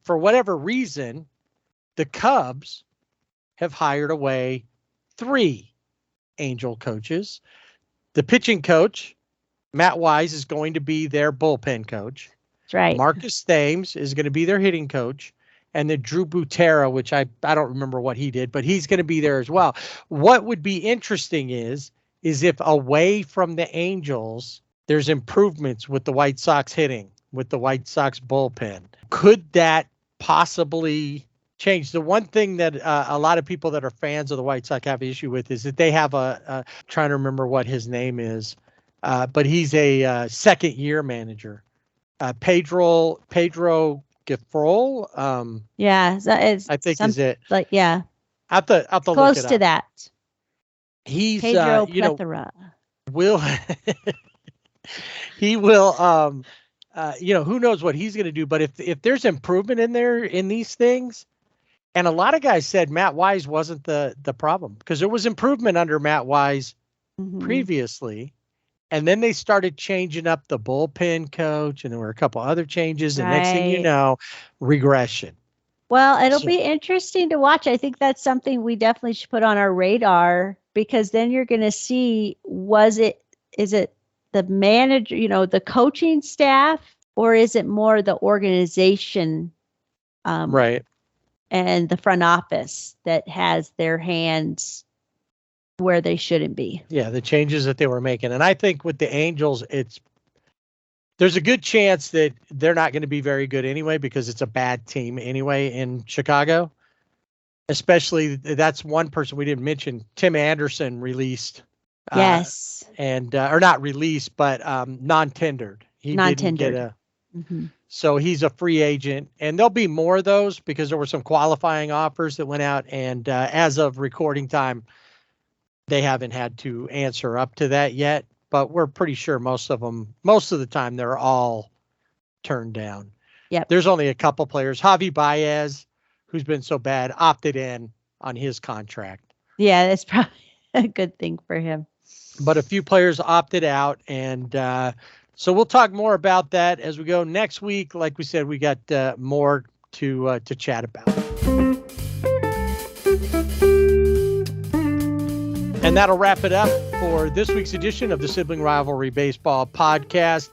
for whatever reason, the Cubs have hired away 3 Angel coaches. The pitching coach, Matt Wise, is going to be their bullpen coach. That's right. Marcus Thames is going to be their hitting coach. And then Drew Butera, which I don't remember what he did, but he's going to be there as well. What would be interesting is if away from the Angels, there's improvements with the White Sox hitting, with the White Sox bullpen. Could that possibly change? The one thing that a lot of people that are fans of the White Sox have issue with is that they have trying to remember what his name is, but he's a second-year manager, Pedro Gefrol. Yeah, I think is it. Like, yeah, I'll have to close look it to up. that. He's Pedro Plethora. He will who knows what he's going to do, but if there's improvement in these things, and a lot of guys said Matt Wise wasn't the problem, because there was improvement under Matt Wise previously. And then they started changing up the bullpen coach, and there were a couple other changes. And next thing you know, regression. Well, it'll be interesting to watch. I think that's something we definitely should put on our radar, because then you're going to see, is it the manager, the coaching staff, or is it more the organization right, and the front office that has their hands where they shouldn't be? Yeah, the changes that they were making. And I think with the Angels, there's a good chance that they're not going to be very good anyway, because it's a bad team anyway in Chicago. Especially, that's one person we didn't mention. Tim Anderson released. Yes. Or not released, but non-tendered. He didn't get so he's a free agent, and there'll be more of those because there were some qualifying offers that went out, and as of recording time, they haven't had to answer up to that yet, but we're pretty sure most of the time, they're all turned down. Yeah. There's only a couple players. Javi Baez, who's been so bad, opted in on his contract. Yeah, that's probably a good thing for him. But a few players opted out, and so we'll talk more about that as we go next week. Like we said, we got more to chat about. And that'll wrap it up for this week's edition of the Sibling Rivalry Baseball Podcast.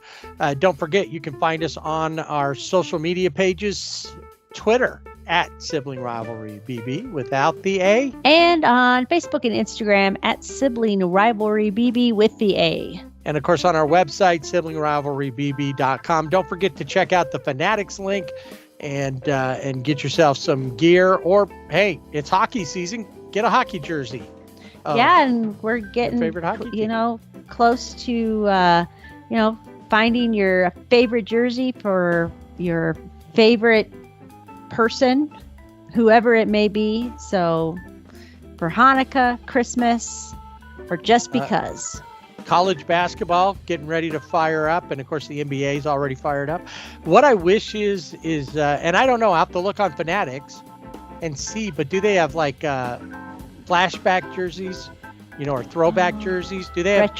Don't forget, you can find us on our social media pages, Twitter at Sibling Rivalry BB without the A. And on Facebook and Instagram at Sibling Rivalry BB with the A. And of course, on our website, siblingrivalrybb.com. Don't forget to check out the Fanatics link and get yourself some gear. Or, hey, it's hockey season. Get a hockey jersey. Yeah, and we're getting, close to, finding your favorite jersey for your favorite person, whoever it may be. So for Hanukkah, Christmas, or just because. college basketball getting ready to fire up, and of course the NBA is already fired up. What I wish is and I don't know, I have to look on Fanatics and see, but do they have like flashback jerseys, or throwback jerseys? Do they have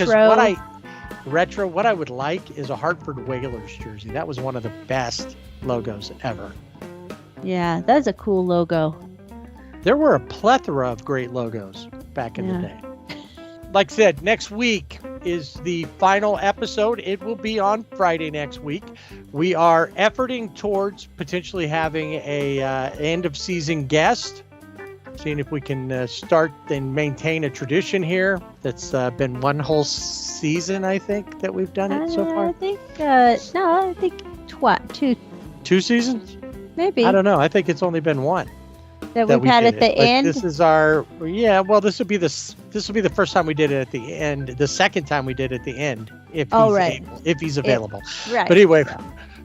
retro? What I would like is a Hartford Whalers jersey. That was one of the best logos ever. Yeah, that's a cool logo. There were a plethora of great logos back in the day. Like I said, next week is the final episode. It will be on Friday next week. We are efforting towards potentially having a end of season guest, seeing if we can start and maintain a tradition here. That's been one whole season, I think, that we've done it so far. I think two seasons, maybe. I don't know. I think it's only been one that we've had at the end. This is our Well, this will be the first time we did it at the end. The second time we did it at the end, if he's available. Right. But anyway,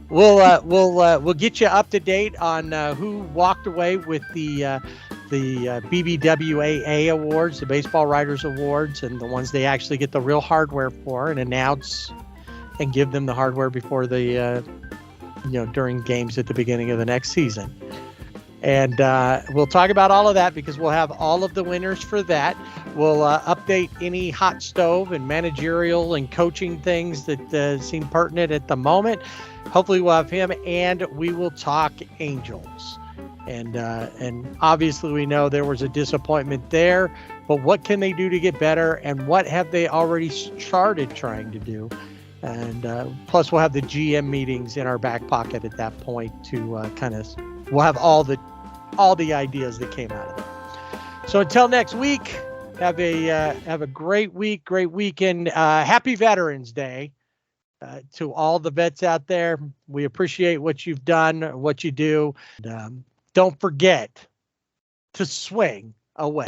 we'll get you up to date on who walked away with the BBWAA awards, the Baseball Writers Awards, and the ones they actually get the real hardware for, and announce and give them the hardware before the during games at the beginning of the next season. And we'll talk about all of that because we'll have all of the winners for that. We'll update any hot stove and managerial and coaching things that seem pertinent at the moment. Hopefully we'll have him, and we will talk Angels. And obviously we know there was a disappointment there, but what can they do to get better, and what have they already started trying to do? And plus we'll have the GM meetings in our back pocket at that point to we'll have all the ideas that came out of it. So until next week, have a great week, great weekend. Happy Veterans Day to all the vets out there. We appreciate what you've done, what you do. And, don't forget to swing away.